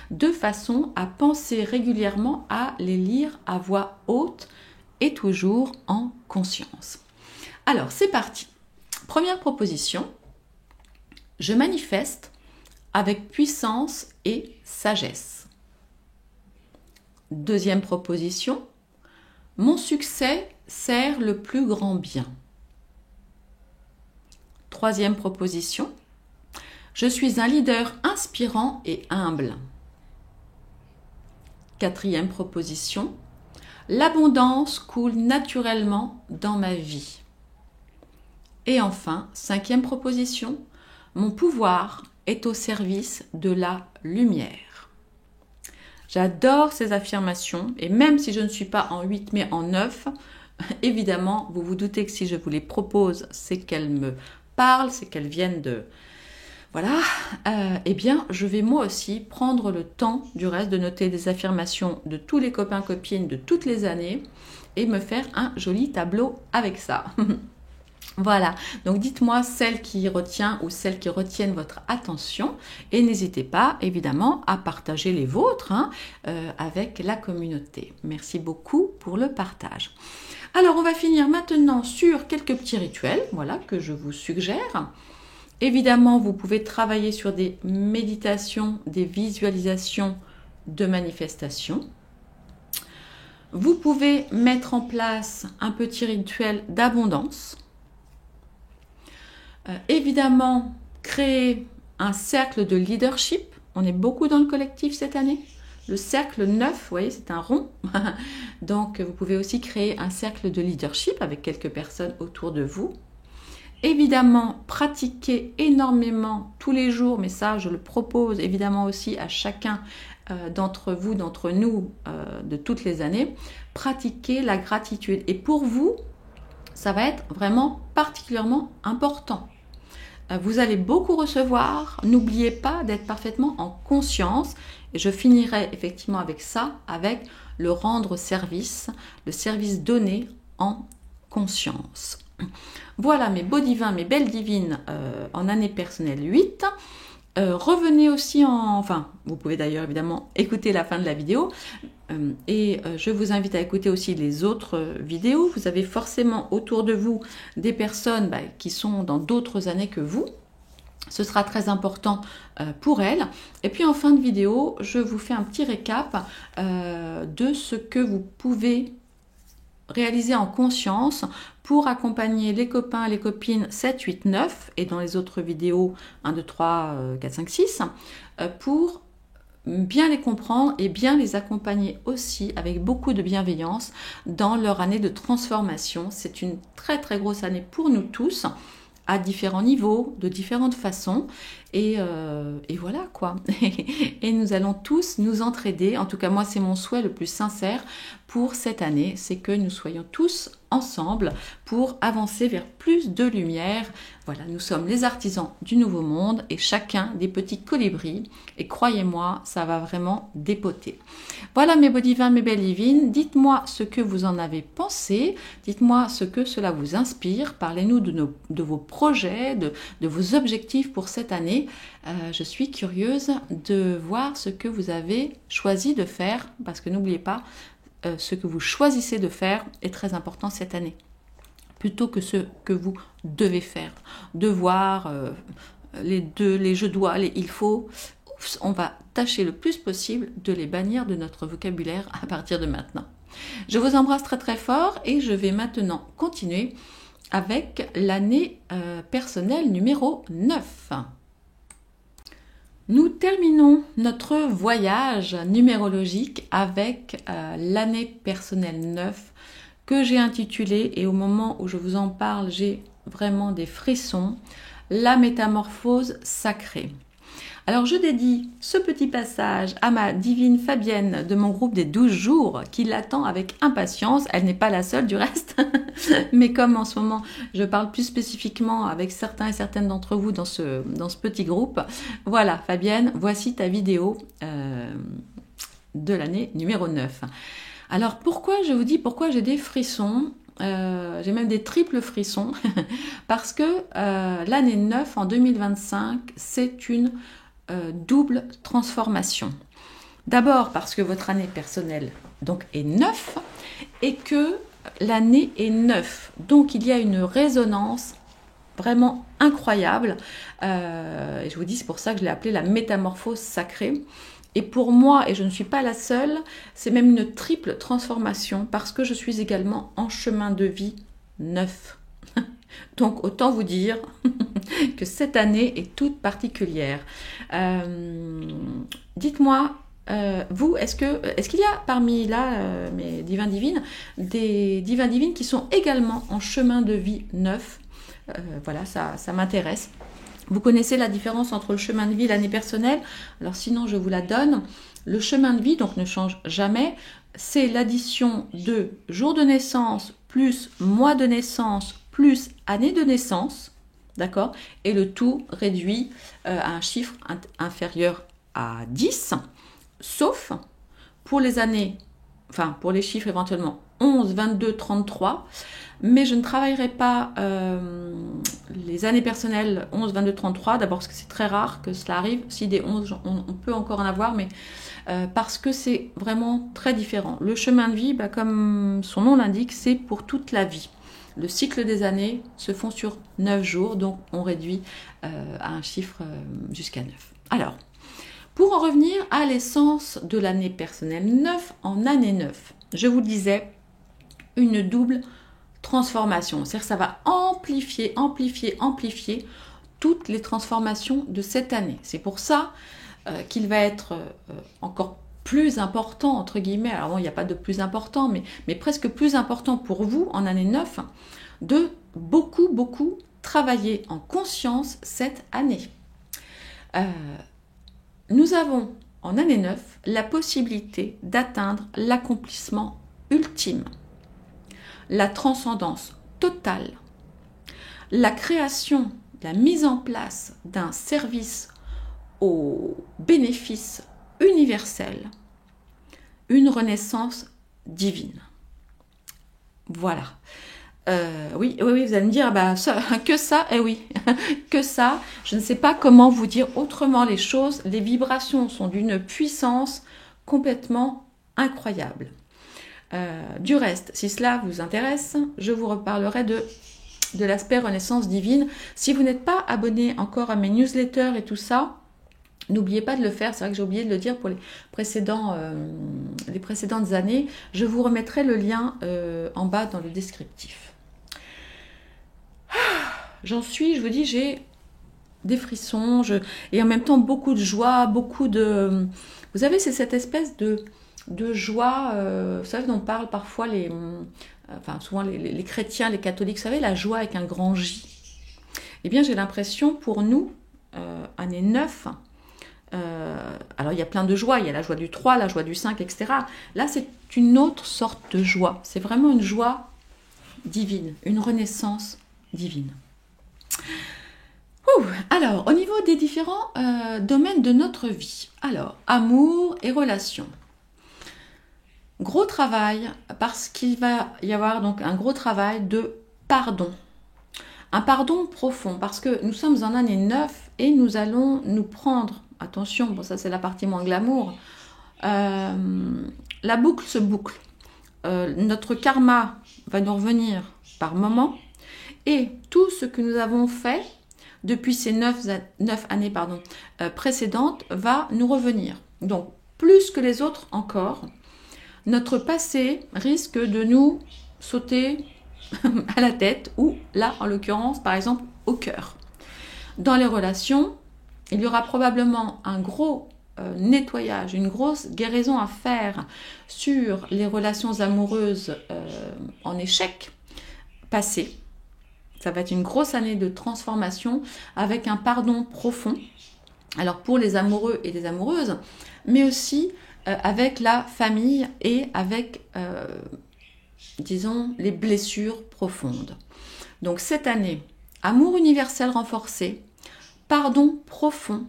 de façon à penser régulièrement à les lire à voix haute et toujours en conscience. Alors, c'est parti. Première proposition, je manifeste avec puissance et sagesse. Deuxième proposition, mon succès sert le plus grand bien. Troisième proposition, je suis un leader inspirant et humble. Quatrième proposition, l'abondance coule naturellement dans ma vie. Et enfin, cinquième proposition, mon pouvoir est au service de la lumière. J'adore ces affirmations et même si je ne suis pas en 8 mais en 9, évidemment, vous vous doutez que si je vous les propose, c'est qu'elles me parlent, c'est qu'elles viennent de... Voilà, eh bien, je vais moi aussi prendre le temps du reste de noter des affirmations de tous les copains, copines de toutes les années et me faire un joli tableau avec ça. Voilà, donc dites-moi celle qui retient ou celles qui retiennent votre attention et n'hésitez pas évidemment à partager les vôtres avec la communauté. Merci beaucoup pour le partage. Alors on va finir maintenant sur quelques petits rituels, voilà, que je vous suggère. Évidemment, vous pouvez travailler sur des méditations, des visualisations de manifestation. Vous pouvez mettre en place un petit rituel d'abondance. Évidemment, créer un cercle de leadership. On est beaucoup dans le collectif cette année. Le cercle 9, vous voyez, c'est un rond. Donc, vous pouvez aussi créer un cercle de leadership avec quelques personnes autour de vous. Évidemment, pratiquer énormément tous les jours, mais ça, je le propose évidemment aussi à chacun d'entre vous, d'entre nous, de toutes les années. Pratiquer la gratitude. Et pour vous, ça va être vraiment particulièrement important. Vous allez beaucoup recevoir. N'oubliez pas d'être parfaitement en conscience. Et je finirai effectivement avec ça, avec le rendre service, le service donné en conscience. Voilà mes beaux divins, mes belles divines en année personnelle 8. Revenez aussi enfin, vous pouvez d'ailleurs évidemment écouter la fin de la vidéo et je vous invite à écouter aussi les autres vidéos. Vous avez forcément autour de vous des personnes qui sont dans d'autres années que vous. Ce sera très important pour elles. Et puis en fin de vidéo, je vous fais un petit récap de ce que vous pouvez réaliser en conscience pour accompagner les copains et les copines 7, 8, 9 et dans les autres vidéos 1, 2, 3, 4, 5, 6 pour bien les comprendre et bien les accompagner aussi avec beaucoup de bienveillance dans leur année de transformation. C'est une très très grosse année pour nous tous, à différents niveaux, de différentes façons. Et voilà quoi. Et nous allons tous nous entraider. En tout cas, moi, c'est mon souhait le plus sincère pour cette année. C'est que nous soyons tous ensemble pour avancer vers plus de lumière. Voilà, nous sommes les artisans du nouveau monde et chacun des petits colibris. Et croyez-moi, ça va vraiment dépoter. Voilà mes beaux divins, mes belles divines. Dites-moi ce que vous en avez pensé. Dites-moi ce que cela vous inspire. Parlez-nous de vos projets, de vos objectifs pour cette année. Je suis curieuse de voir ce que vous avez choisi de faire, parce que n'oubliez pas, ce que vous choisissez de faire est très important cette année, plutôt que ce que vous devez faire. Devoir, les je dois, les il faut, on va tâcher le plus possible de les bannir de notre vocabulaire à partir de maintenant. Je vous embrasse très très fort et je vais maintenant continuer avec l'année personnelle numéro 9. Nous terminons notre voyage numérologique avec l'année personnelle 9 que j'ai intitulée, et au moment où je vous en parle, j'ai vraiment des frissons, la métamorphose sacrée. Alors je dédie ce petit passage à ma divine Fabienne de mon groupe des 12 jours qui l'attend avec impatience. Elle n'est pas la seule du reste, mais comme en ce moment je parle plus spécifiquement avec certains et certaines d'entre vous dans ce petit groupe, voilà Fabienne, voici ta vidéo de l'année numéro 9. Alors pourquoi je vous dis pourquoi j'ai des frissons, j'ai même des triples frissons, parce que l'année 9 en 2025, c'est une double transformation. D'abord parce que votre année personnelle donc est 9 et que l'année est 9. Donc il y a une résonance vraiment incroyable. Et je vous dis, c'est pour ça que je l'ai appelée la métamorphose sacrée. Et pour moi, et je ne suis pas la seule, c'est même une triple transformation parce que je suis également en chemin de vie 9. Donc autant vous dire que cette année est toute particulière. Dites-moi, vous, est-ce qu'il y a parmi là, mes divins divines, des divins divines qui sont également en chemin de vie 9? Voilà, ça m'intéresse. Vous connaissez la différence entre le chemin de vie et l'année personnelle? Alors sinon, je vous la donne. Le chemin de vie, donc ne change jamais, c'est l'addition de jour de naissance plus mois de naissance plus année de naissance, d'accord? Et le tout réduit à un chiffre inférieur à 10, sauf pour les années, enfin pour les chiffres éventuellement 11, 22, 33, mais je ne travaillerai pas les années personnelles 11, 22, 33, d'abord parce que c'est très rare que cela arrive, si des 11, on peut encore en avoir, mais parce que c'est vraiment très différent. Le chemin de vie, comme son nom l'indique, c'est pour toute la vie. Le cycle des années se font sur 9 jours, donc on réduit à un chiffre jusqu'à 9. Alors, pour en revenir à l'essence de l'année personnelle 9 en année 9, je vous disais, une double transformation. C'est-à-dire que ça va amplifier toutes les transformations de cette année. C'est pour ça qu'il va être encore plus important, entre guillemets, alors bon, il n'y a pas de plus important, mais presque plus important pour vous en année 9, de beaucoup travailler en conscience cette année. Nous avons en année 9 la possibilité d'atteindre l'accomplissement ultime, la transcendance totale, la création, la mise en place d'un service au bénéfice universel, une renaissance divine. Voilà. Oui, vous allez me dire, que ça, oui, que ça. Je ne sais pas comment vous dire autrement les choses. Les vibrations sont d'une puissance complètement incroyable. Du reste, si cela vous intéresse, je vous reparlerai de l'aspect renaissance divine. Si vous n'êtes pas abonné encore à mes newsletters et tout ça, n'oubliez pas de le faire. C'est vrai que j'ai oublié de le dire pour les précédentes années. Je vous remettrai le lien en bas dans le descriptif. j'en suis, je vous dis, j'ai des frissons, et en même temps beaucoup de joie, beaucoup de... Vous savez, c'est cette espèce de joie, vous savez, dont parlent parfois souvent les chrétiens, les catholiques, vous savez, la joie avec un grand J. Eh bien, j'ai l'impression, pour nous, année 9, alors il y a plein de joie, il y a la joie du 3, la joie du 5, etc. Là, c'est une autre sorte de joie. C'est vraiment une joie divine, une renaissance divine. Alors, au niveau des différents domaines de notre vie, alors, amour et relations. Gros travail, parce qu'il va y avoir donc un gros travail de pardon. Un pardon profond, parce que nous sommes en année 9 et nous allons nous prendre, attention, bon ça c'est la partie moins glamour, la boucle se boucle. Notre karma va nous revenir par moment, et tout ce que nous avons fait depuis ces 9 années précédentes va nous revenir. Donc, plus que les autres encore, notre passé risque de nous sauter à la tête, ou là, en l'occurrence, par exemple, au cœur. Dans les relations, il y aura probablement un gros nettoyage, une grosse guérison à faire sur les relations amoureuses en échec passé. Ça va être une grosse année de transformation avec un pardon profond. Alors pour les amoureux et les amoureuses, mais aussi avec la famille et avec, disons, les blessures profondes. Donc cette année, amour universel renforcé, pardon profond,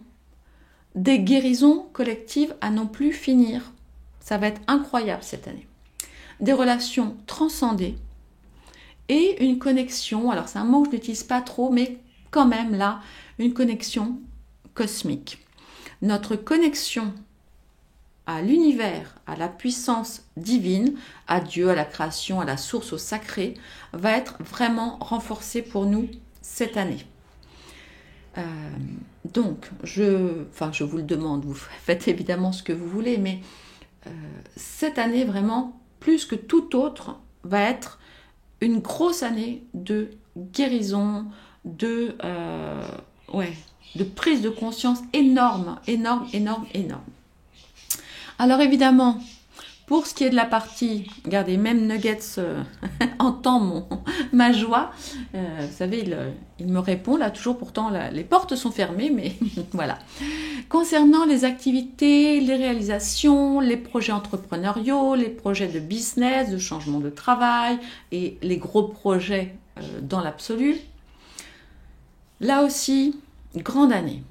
des guérisons collectives à non plus finir. Ça va être incroyable cette année. Des relations transcendées et une connexion, alors c'est un mot que je n'utilise pas trop, mais quand même là, une connexion cosmique. Notre connexion à l'univers, à la puissance divine, à Dieu, à la création, à la source, au sacré, va être vraiment renforcée pour nous cette année. Donc, je vous le demande, vous faites évidemment ce que vous voulez, mais cette année, vraiment, plus que toute autre, va être une grosse année de guérison, de prise de conscience énorme. Alors évidemment, pour ce qui est de la partie, regardez, même Nuggets entend ma joie. Vous savez, il me répond là toujours, pourtant les portes sont fermées, mais voilà. Concernant les activités, les réalisations, les projets entrepreneuriaux, les projets de business, de changement de travail et les gros projets dans l'absolu, là aussi, grande année.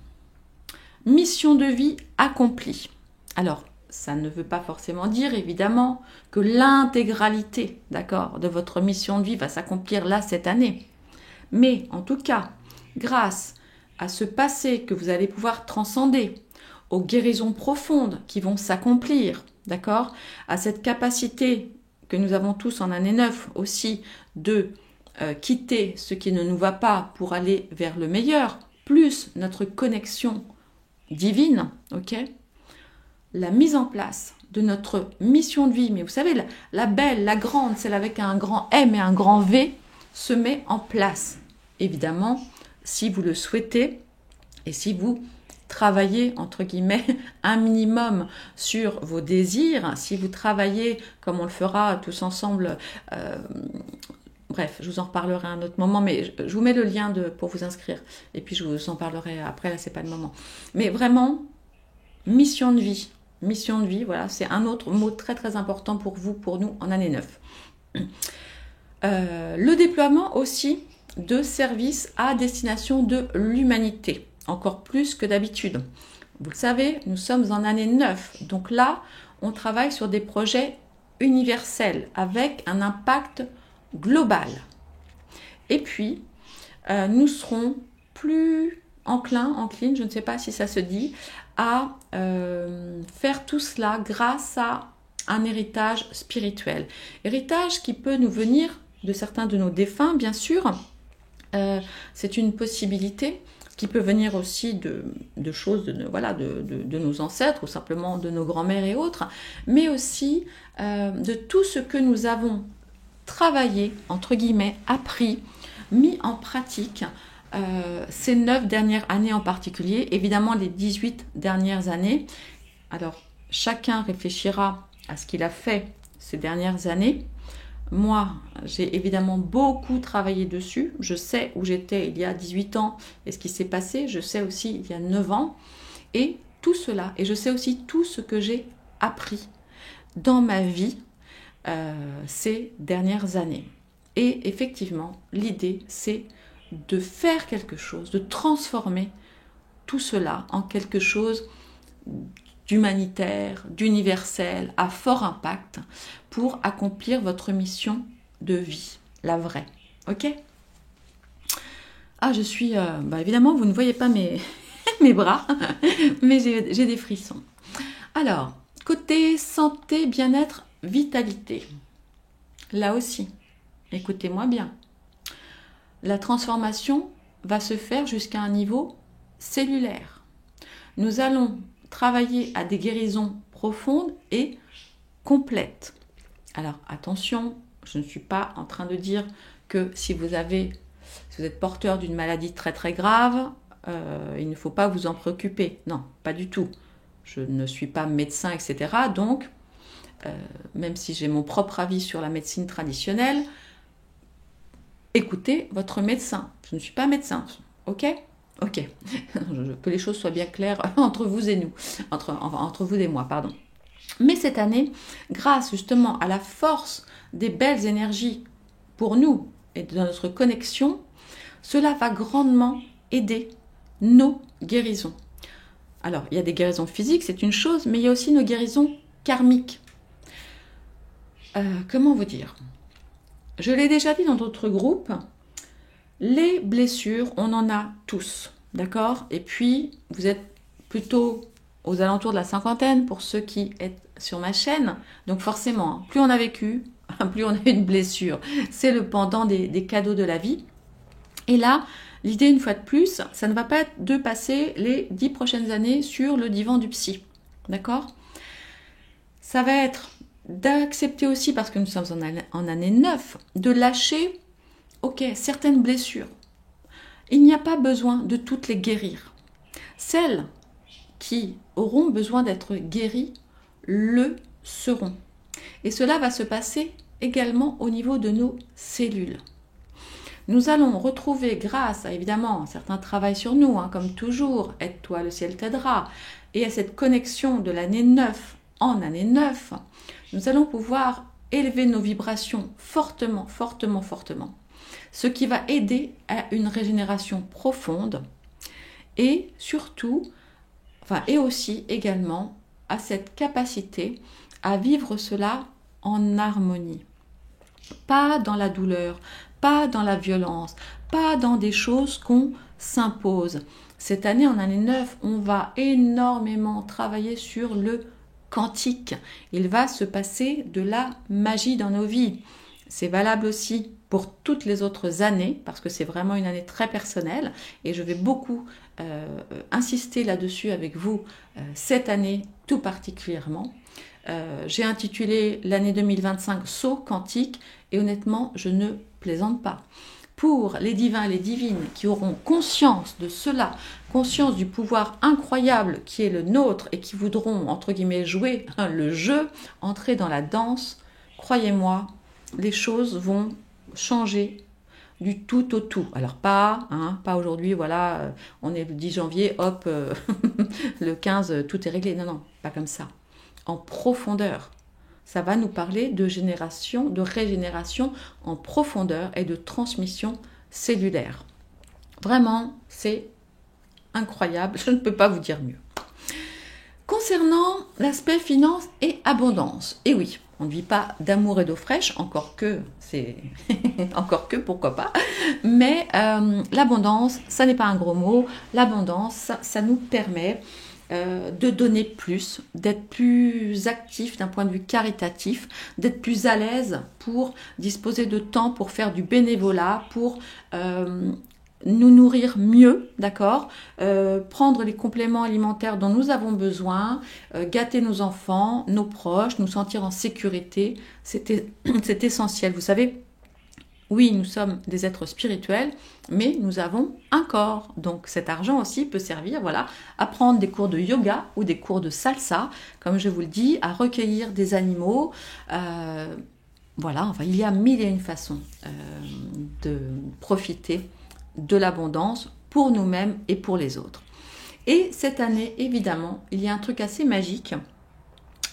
Mission de vie accomplie. Alors, ça ne veut pas forcément dire, évidemment, que l'intégralité, d'accord, de votre mission de vie va s'accomplir là, cette année. Mais, en tout cas, grâce à ce passé que vous allez pouvoir transcender, aux guérisons profondes qui vont s'accomplir, d'accord, à cette capacité que nous avons tous en année 9 aussi de quitter ce qui ne nous va pas pour aller vers le meilleur, plus notre connexion divine, ok ? La mise en place de notre mission de vie, mais vous savez, la belle, la grande, celle avec un grand M et un grand V, se met en place. Évidemment, si vous le souhaitez et si vous travaillez, entre guillemets, un minimum sur vos désirs, si vous travaillez, comme on le fera tous ensemble, bref, je vous en reparlerai à un autre moment, mais je vous mets le lien pour vous inscrire, et puis je vous en parlerai après, là, c'est pas le moment. Mais vraiment, mission de vie, voilà, c'est un autre mot très très important pour vous, pour nous, en année 9. Le déploiement aussi de services à destination de l'humanité, encore plus que d'habitude. Vous le savez, nous sommes en année 9, donc là, on travaille sur des projets universels, avec un impact global. Et puis, nous serons plus enclines, je ne sais pas si ça se dit, à faire tout cela grâce à un héritage spirituel. Héritage qui peut nous venir de certains de nos défunts, bien sûr. C'est une possibilité qui peut venir aussi de choses de nos ancêtres ou simplement de nos grands-mères et autres, mais aussi de tout ce que nous avons travaillé, entre guillemets, appris, mis en pratique ces 9 dernières années en particulier, évidemment les 18 dernières années. Alors, chacun réfléchira à ce qu'il a fait ces dernières années. Moi, j'ai évidemment beaucoup travaillé dessus. Je sais où j'étais il y a 18 ans et ce qui s'est passé. Je sais aussi il y a 9 ans. Et tout cela, et je sais aussi tout ce que j'ai appris dans ma vie ces dernières années. Et effectivement, l'idée, c'est de faire quelque chose, de transformer tout cela en quelque chose d'humanitaire, d'universel, à fort impact, pour accomplir votre mission de vie, la vraie. Ok ? Ah, je suis... évidemment, vous ne voyez pas mes bras, mais j'ai des frissons. Alors, côté santé, bien-être, vitalité. Là aussi, écoutez-moi bien. La transformation va se faire jusqu'à un niveau cellulaire. Nous allons travailler à des guérisons profondes et complètes. Alors attention, je ne suis pas en train de dire que si vous êtes porteur d'une maladie très très grave, il ne faut pas vous en préoccuper. Non, pas du tout. Je ne suis pas médecin, etc. Donc, même si j'ai mon propre avis sur la médecine traditionnelle, écoutez votre médecin. Je ne suis pas médecin, ok ? Ok. Que les choses soient bien claires entre vous et nous, entre vous et moi, pardon. Mais cette année, grâce justement à la force des belles énergies pour nous et de notre connexion, cela va grandement aider nos guérisons. Alors, il y a des guérisons physiques, c'est une chose, mais il y a aussi nos guérisons karmiques. Comment vous dire ? Je l'ai déjà dit dans d'autres groupes, les blessures, on en a tous, d'accord ? Et puis, vous êtes plutôt aux alentours de la cinquantaine pour ceux qui êtes sur ma chaîne. Donc forcément, plus on a vécu, plus on a une blessure. C'est le pendant des cadeaux de la vie. Et là, l'idée, une fois de plus, ça ne va pas être de passer les 10 prochaines années sur le divan du psy. D'accord ? Ça va être d'accepter aussi, parce que nous sommes en année 9, de lâcher, certaines blessures. Il n'y a pas besoin de toutes les guérir. Celles qui auront besoin d'être guéries le seront. Et cela va se passer également au niveau de nos cellules. Nous allons retrouver, grâce à évidemment un certain travail sur nous, comme toujours, aide-toi, le ciel t'aidera, et à cette connexion de l'année 9 en année 9, nous allons pouvoir élever nos vibrations fortement, fortement, fortement. Ce qui va aider à une régénération profonde et surtout, et aussi également à cette capacité à vivre cela en harmonie. Pas dans la douleur, pas dans la violence, pas dans des choses qu'on s'impose. Cette année, en année 9, on va énormément travailler sur le quantique. Il va se passer de la magie dans nos vies. C'est valable aussi pour toutes les autres années, parce que c'est vraiment une année très personnelle, et je vais beaucoup insister là-dessus avec vous cette année tout particulièrement. J'ai intitulé l'année 2025 Saut quantique, et honnêtement, je ne plaisante pas. Pour les divins et les divines qui auront conscience de cela, conscience du pouvoir incroyable qui est le nôtre et qui voudront, entre guillemets, jouer le jeu, entrer dans la danse, croyez-moi, les choses vont changer du tout au tout. Alors pas aujourd'hui, voilà, on est le 10 janvier, hop, le 15, tout est réglé. Non, pas comme ça. En profondeur. Ça va nous parler de régénération en profondeur et de transmission cellulaire. Vraiment, c'est incroyable, je ne peux pas vous dire mieux. Concernant l'aspect finance et abondance, et oui, on ne vit pas d'amour et d'eau fraîche, encore que, pourquoi pas, mais l'abondance, ça n'est pas un gros mot, l'abondance, ça nous permet de donner plus, d'être plus actif d'un point de vue caritatif, d'être plus à l'aise pour disposer de temps pour faire du bénévolat, pour nous nourrir mieux, d'accord, prendre les compléments alimentaires dont nous avons besoin, gâter nos enfants, nos proches, nous sentir en sécurité, c'est essentiel. Vous savez, Oui, nous sommes des êtres spirituels, mais nous avons un corps. Donc cet argent aussi peut servir, voilà, à prendre des cours de yoga ou des cours de salsa, comme je vous le dis, à recueillir des animaux. Voilà, enfin, il y a mille et une façons de profiter de l'abondance pour nous-mêmes et pour les autres. Et cette année, évidemment, il y a un truc assez magique.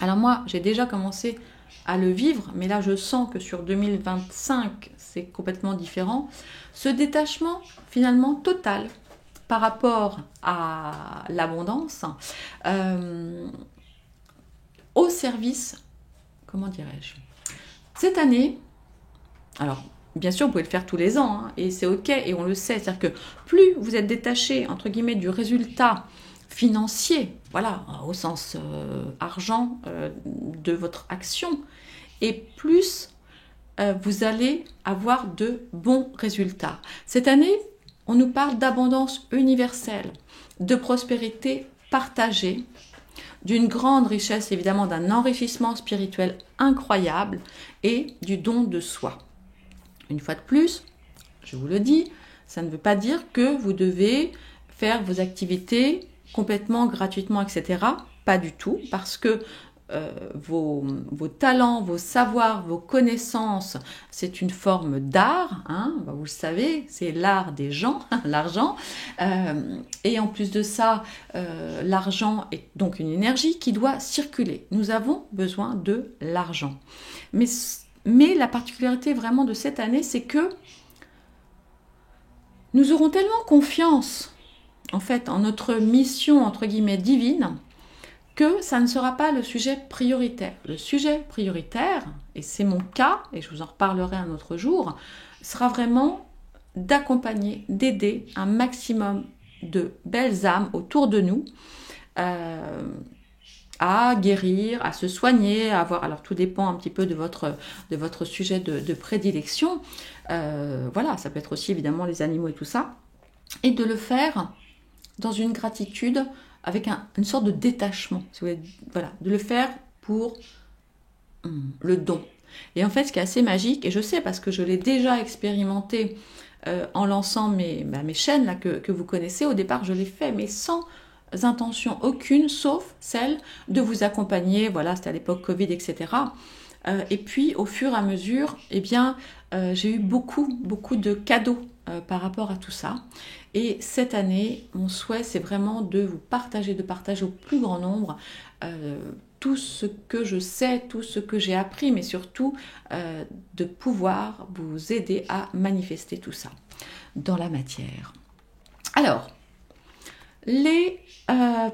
Alors moi, j'ai déjà commencé à le vivre, mais là je sens que sur 2025, c'est complètement différent. Ce détachement finalement total par rapport à l'abondance au service, comment dirais-je, cette année, alors bien sûr vous pouvez le faire tous les ans, hein, et c'est ok, et on le sait, c'est-à-dire que plus vous êtes détaché, entre guillemets, du résultat financier, voilà, au sens argent de votre action, et plus vous allez avoir de bons résultats. Cette année, on nous parle d'abondance universelle, de prospérité partagée, d'une grande richesse, évidemment, d'un enrichissement spirituel incroyable et du don de soi. Une fois de plus, je vous le dis, ça ne veut pas dire que vous devez faire vos activités complètement gratuitement, etc. Pas du tout, parce que vos talents, vos savoirs, vos connaissances, c'est une forme d'art, hein, vous le savez, c'est l'art des gens, l'argent. Et en plus de ça, l'argent est donc une énergie qui doit circuler. Nous avons besoin de l'argent. Mais la particularité vraiment de cette année, c'est que nous aurons tellement confiance, en fait, en notre mission, entre guillemets, divine, que ça ne sera pas le sujet prioritaire. Le sujet prioritaire, et c'est mon cas, et je vous en reparlerai un autre jour, sera vraiment d'accompagner, d'aider un maximum de belles âmes autour de nous à guérir, à se soigner, à avoir... Alors tout dépend un petit peu de votre sujet de prédilection. Voilà, ça peut être aussi évidemment les animaux et tout ça. Et de le faire dans une gratitude, avec une sorte de détachement, si vous voulez, voilà, de le faire pour le don. Et en fait, ce qui est assez magique, et je sais parce que je l'ai déjà expérimenté en lançant mes chaînes là, que vous connaissez, au départ je l'ai fait, mais sans intention aucune, sauf celle de vous accompagner, voilà, c'était à l'époque Covid, etc. Et puis au fur et à mesure, eh bien, j'ai eu beaucoup de cadeaux par rapport à tout ça. Et cette année, mon souhait, c'est vraiment de partager au plus grand nombre tout ce que je sais, tout ce que j'ai appris, mais surtout de pouvoir vous aider à manifester tout ça dans la matière. Alors, les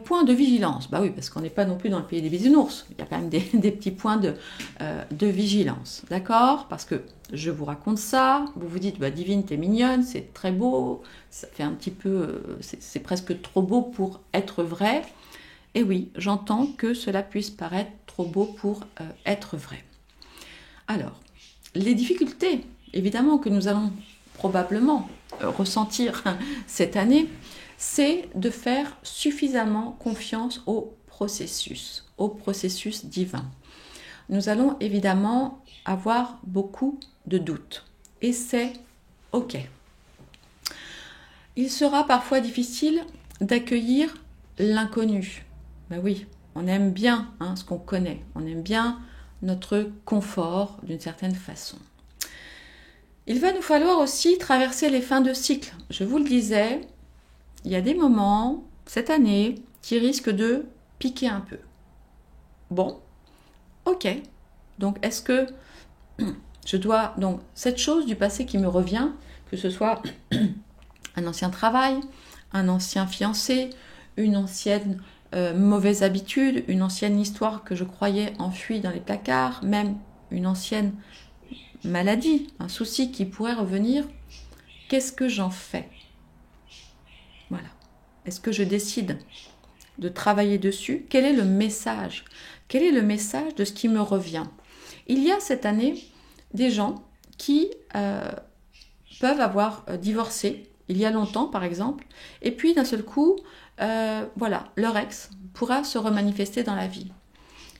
points de vigilance, bah oui, parce qu'on n'est pas non plus dans le pays des bisounours, il y a quand même des petits points de vigilance, d'accord? Parce que je vous raconte ça, vous vous dites, bah Divine, t'es mignonne, c'est très beau, ça fait un petit peu, c'est presque trop beau pour être vrai. Et oui, j'entends que cela puisse paraître trop beau pour être vrai. Alors, les difficultés, évidemment, que nous allons probablement ressentir cette année, c'est de faire suffisamment confiance au processus divin. Nous allons évidemment avoir beaucoup de doutes et c'est ok. Il sera parfois difficile d'accueillir l'inconnu. Ben oui, on aime bien ce qu'on connaît, on aime bien notre confort d'une certaine façon. Il va nous falloir aussi traverser les fins de cycle. Je vous le disais, il y a des moments, cette année, qui risquent de piquer un peu. Bon, ok. Donc, est-ce que je dois... Donc, cette chose du passé qui me revient, que ce soit un ancien travail, un ancien fiancé, une ancienne mauvaise habitude, une ancienne histoire que je croyais enfuie dans les placards, même une ancienne maladie, un souci qui pourrait revenir, qu'est-ce que j'en fais ? Voilà. Est-ce que je décide de travailler dessus ? Quel est le message ? Quel est le message de ce qui me revient ? Il y a cette année des gens qui peuvent avoir divorcé il y a longtemps, par exemple, et puis d'un seul coup, voilà, leur ex pourra se remanifester dans la vie.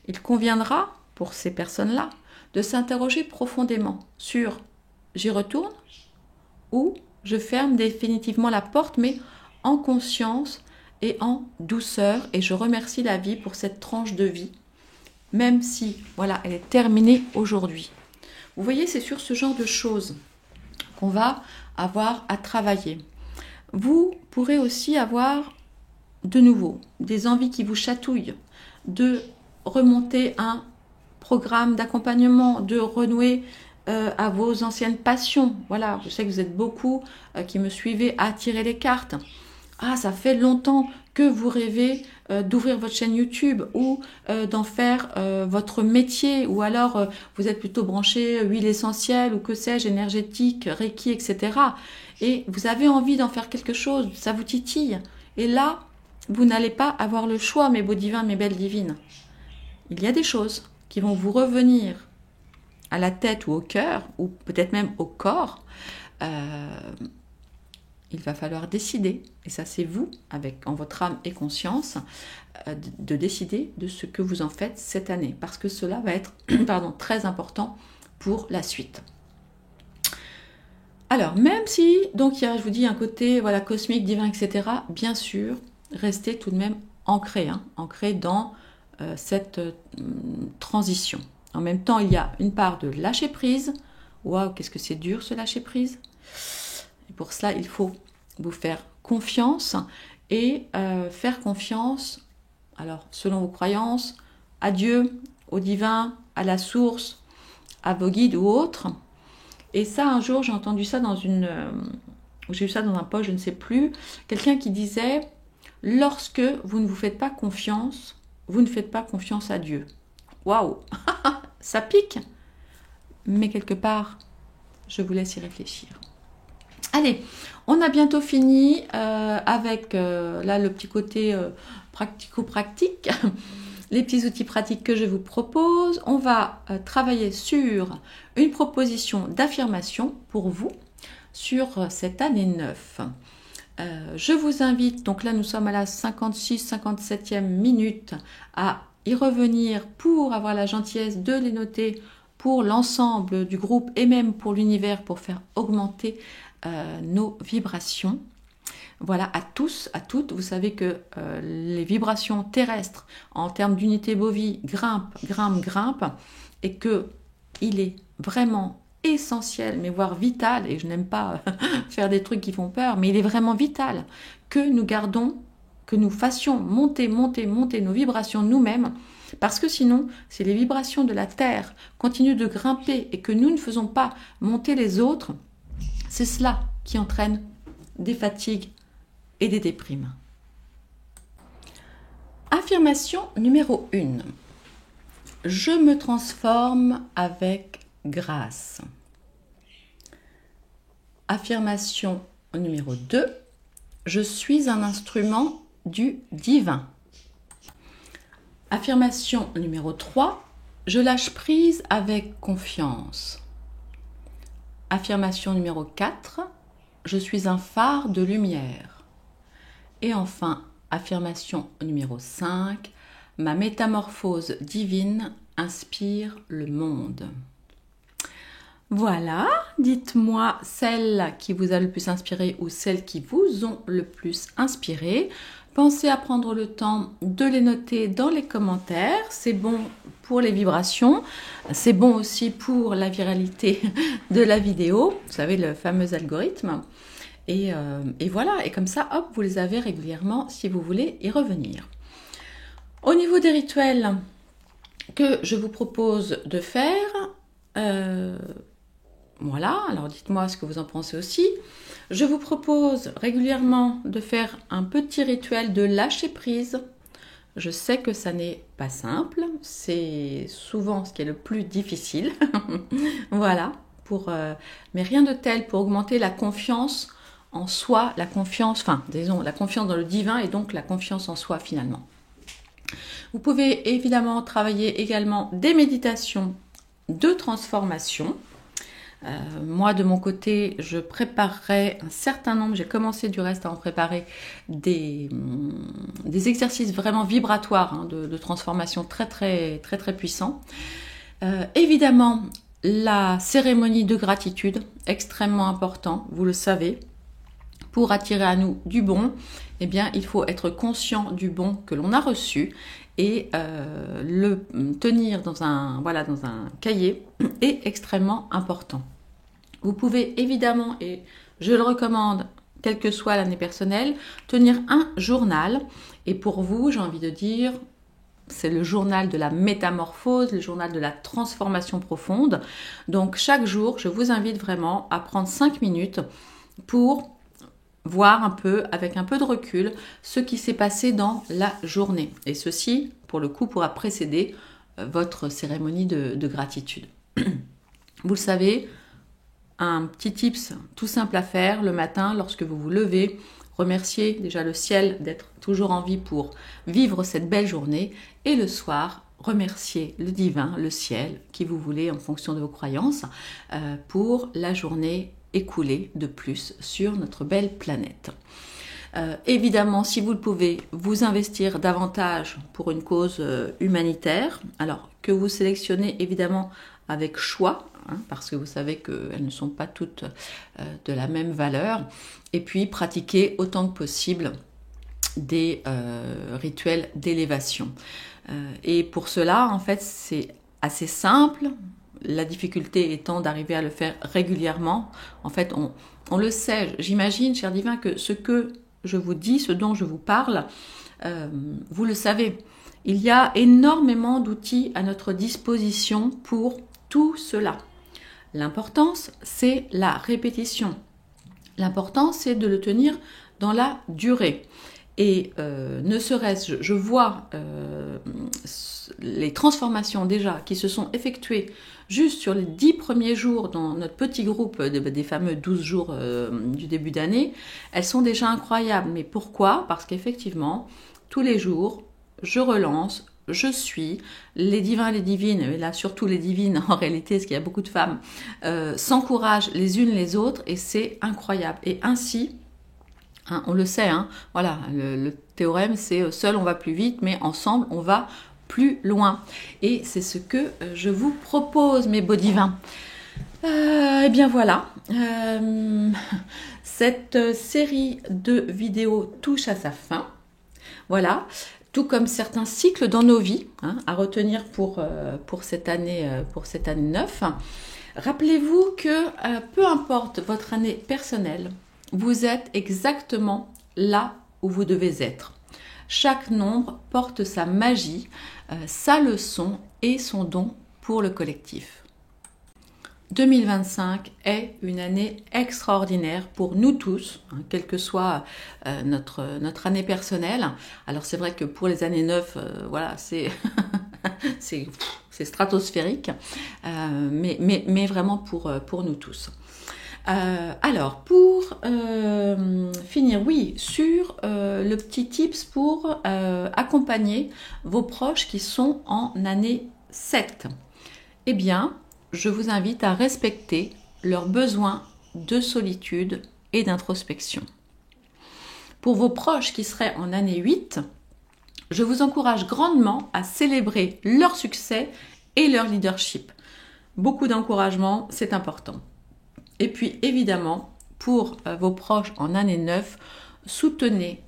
Il conviendra, pour ces personnes-là, de s'interroger profondément sur j'y retourne ou je ferme définitivement la porte, mais en conscience et en douceur. Et je remercie la vie pour cette tranche de vie, même si, voilà, elle est terminée aujourd'hui. Vous voyez, c'est sur ce genre de choses qu'on va avoir à travailler. Vous pourrez aussi avoir de nouveau des envies qui vous chatouillent, de remonter un programme d'accompagnement, de renouer à vos anciennes passions. Voilà, je sais que vous êtes beaucoup qui me suivez à tirer les cartes. Ah, ça fait longtemps que vous rêvez d'ouvrir votre chaîne YouTube ou d'en faire votre métier, ou alors vous êtes plutôt branché huile essentielle ou que sais-je, énergétique, Reiki, etc. Et vous avez envie d'en faire quelque chose, ça vous titille. Et là, vous n'allez pas avoir le choix, mes beaux divins, mes belles divines. Il y a des choses qui vont vous revenir à la tête ou au cœur, ou peut-être même au corps. Il va falloir décider, et ça c'est vous, en votre âme et conscience, de décider de ce que vous en faites cette année, parce que cela va être très important pour la suite. Alors, même si, donc il y a, je vous dis, un côté voilà, cosmique, divin, etc., bien sûr, restez tout de même ancré dans cette transition. En même temps, il y a une part de lâcher prise. Waouh, qu'est-ce que c'est dur ce lâcher prise. Et pour cela, il faut vous faire confiance et faire confiance, alors selon vos croyances, à Dieu, au divin, à la source, à vos guides ou autres. Et ça, un jour, j'ai entendu ça j'ai eu ça dans un post, je ne sais plus, quelqu'un qui disait, lorsque vous ne vous faites pas confiance, vous ne faites pas confiance à Dieu. Waouh, ça pique, mais quelque part, je vous laisse y réfléchir. Allez, on a bientôt fini avec là le petit côté pratico-pratique, les petits outils pratiques que je vous propose. On va travailler sur une proposition d'affirmation pour vous sur cette année 9. Je vous invite, donc là nous sommes à la 56-57e minute, à y revenir pour avoir la gentillesse de les noter pour l'ensemble du groupe et même pour l'univers pour faire augmenter nos vibrations. Voilà, à tous, à toutes, vous savez que les vibrations terrestres en termes d'unité bovie grimpent et que il est vraiment essentiel, mais voire vital, et je n'aime pas faire des trucs qui font peur, mais il est vraiment vital que nous gardons, que nous fassions monter nos vibrations nous-mêmes, parce que sinon, si les vibrations de la Terre continuent de grimper et que nous ne faisons pas monter les autres, c'est cela qui entraîne des fatigues et des déprimes. Affirmation numéro 1. Je me transforme avec grâce. Affirmation numéro 2. Je suis un instrument du divin. Affirmation numéro 3. Je lâche prise avec confiance. Affirmation numéro 4. Je suis un phare de lumière. Et enfin, affirmation numéro 5. Ma métamorphose divine inspire le monde. Voilà, dites-moi celle qui vous a le plus inspiré ou celles qui vous ont le plus inspiré. Pensez à prendre le temps de les noter dans les commentaires. C'est bon pour les vibrations. C'est bon aussi pour la viralité de la vidéo. Vous savez, le fameux algorithme. Et voilà, et comme ça, hop, vous les avez régulièrement si vous voulez y revenir. Au niveau des rituels que je vous propose de faire, voilà, alors dites-moi ce que vous en pensez aussi. Je vous propose régulièrement de faire un petit rituel de lâcher prise. Je sais que ça n'est pas simple, c'est souvent ce qui est le plus difficile. Voilà, mais rien de tel pour augmenter la confiance en soi, la confiance dans le divin et donc la confiance en soi finalement. Vous pouvez évidemment travailler également des méditations de transformation. Moi de mon côté, je préparerai un certain nombre, j'ai commencé du reste à en préparer des exercices vraiment vibratoires de transformation très puissants. Évidemment, la cérémonie de gratitude, extrêmement important, vous le savez. Pour attirer à nous du bon, eh bien, il faut être conscient du bon que l'on a reçu et le tenir dans un cahier est extrêmement important. Vous pouvez évidemment, et je le recommande, quelle que soit l'année personnelle, tenir un journal. Et pour vous, j'ai envie de dire, c'est le journal de la métamorphose, le journal de la transformation profonde. Donc chaque jour, je vous invite vraiment à prendre 5 minutes pour voir un peu, avec un peu de recul, ce qui s'est passé dans la journée. Et ceci, pour le coup, pourra précéder votre cérémonie de gratitude. Vous le savez, un petit tips tout simple à faire le matin lorsque vous vous levez, remerciez déjà le ciel d'être toujours en vie pour vivre cette belle journée et le soir, remerciez le divin, le ciel, qui vous voulez en fonction de vos croyances, pour la journée écoulée de plus sur notre belle planète. Évidemment, si vous le pouvez, vous investir davantage pour une cause humanitaire, alors que vous sélectionnez évidemment avec choix, parce que vous savez qu'elles ne sont pas toutes de la même valeur, et puis pratiquer autant que possible des rituels d'élévation. Et pour cela, en fait, c'est assez simple, la difficulté étant d'arriver à le faire régulièrement. En fait, on le sait, j'imagine, cher divin, que ce que je vous dis, ce dont je vous parle, vous le savez. Il y a énormément d'outils à notre disposition pour tout cela. L'importance, c'est la répétition. L'important, c'est de le tenir dans la durée. Et ne serait-ce, je vois les transformations déjà qui se sont effectuées juste sur les 10 premiers jours dans notre petit groupe des fameux 12 jours du début d'année, elles sont déjà incroyables. Mais pourquoi? Parce qu'effectivement, tous les jours, je relance, je suis, les divins et les divines, et là surtout les divines en réalité, parce qu'il y a beaucoup de femmes, s'encouragent les unes les autres et c'est incroyable. Et ainsi, on le sait, voilà, le théorème c'est seul on va plus vite, mais ensemble on va plus loin. Et c'est ce que je vous propose, mes beaux divins. Et bien voilà, cette série de vidéos touche à sa fin. Voilà, tout comme certains cycles dans nos vies, à retenir pour cette année 9. Rappelez-vous que peu importe votre année personnelle, vous êtes exactement là où vous devez être. Chaque nombre porte sa magie, sa leçon et son don pour le collectif. 2025 est une année extraordinaire pour nous tous, quelle que soit notre année personnelle. Alors c'est vrai que pour les années 9, voilà, c'est stratosphérique, mais vraiment pour nous tous. Alors, pour finir, oui, sur le petit tips pour accompagner vos proches qui sont en année 7. Eh bien, je vous invite à respecter leurs besoins de solitude et d'introspection. Pour vos proches qui seraient en année 8, je vous encourage grandement à célébrer leur succès et leur leadership. Beaucoup d'encouragement, c'est important. Et puis évidemment, pour vos proches en année 9, soutenez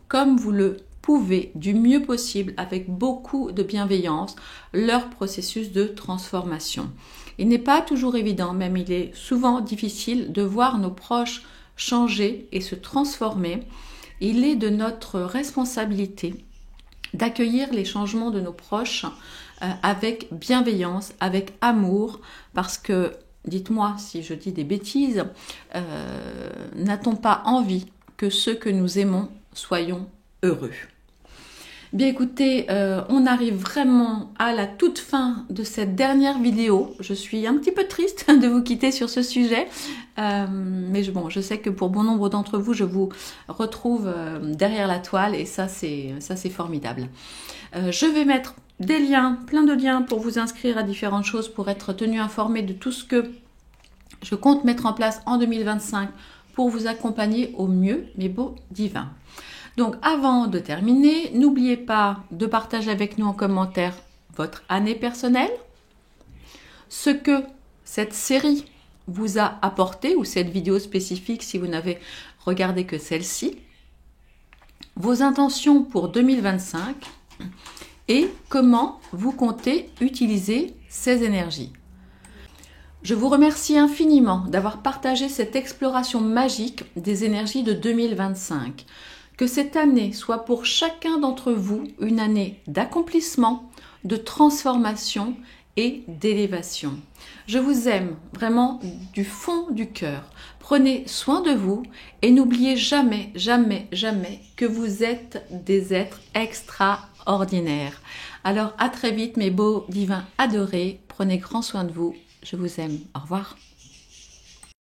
comme vous le pouvez du mieux possible avec beaucoup de bienveillance leur processus de transformation. Il n'est pas toujours évident, même il est souvent difficile de voir nos proches changer et se transformer. Il est de notre responsabilité d'accueillir les changements de nos proches avec bienveillance, avec amour, parce que dites-moi si je dis des bêtises, n'a-t-on pas envie que ceux que nous aimons soyons heureux? Bien écoutez, on arrive vraiment à la toute fin de cette dernière vidéo. Je suis un petit peu triste de vous quitter sur ce sujet, mais je sais que pour bon nombre d'entre vous, je vous retrouve derrière la toile et ça c'est formidable. Je vais mettre des liens, plein de liens pour vous inscrire à différentes choses, pour être tenu informé de tout ce que je compte mettre en place en 2025 pour vous accompagner au mieux, mes beaux divins. Donc avant de terminer, n'oubliez pas de partager avec nous en commentaire votre année personnelle, ce que cette série vous a apporté, ou cette vidéo spécifique si vous n'avez regardé que celle-ci, vos intentions pour 2025 et comment vous comptez utiliser ces énergies. Je vous remercie infiniment d'avoir partagé cette exploration magique des énergies de 2025. Que cette année soit pour chacun d'entre vous une année d'accomplissement, de transformation et d'élévation. Je vous aime vraiment du fond du cœur. Prenez soin de vous et n'oubliez jamais, jamais, jamais que vous êtes des êtres extraordinaires. Alors à très vite mes beaux divins adorés, prenez grand soin de vous, je vous aime, au revoir.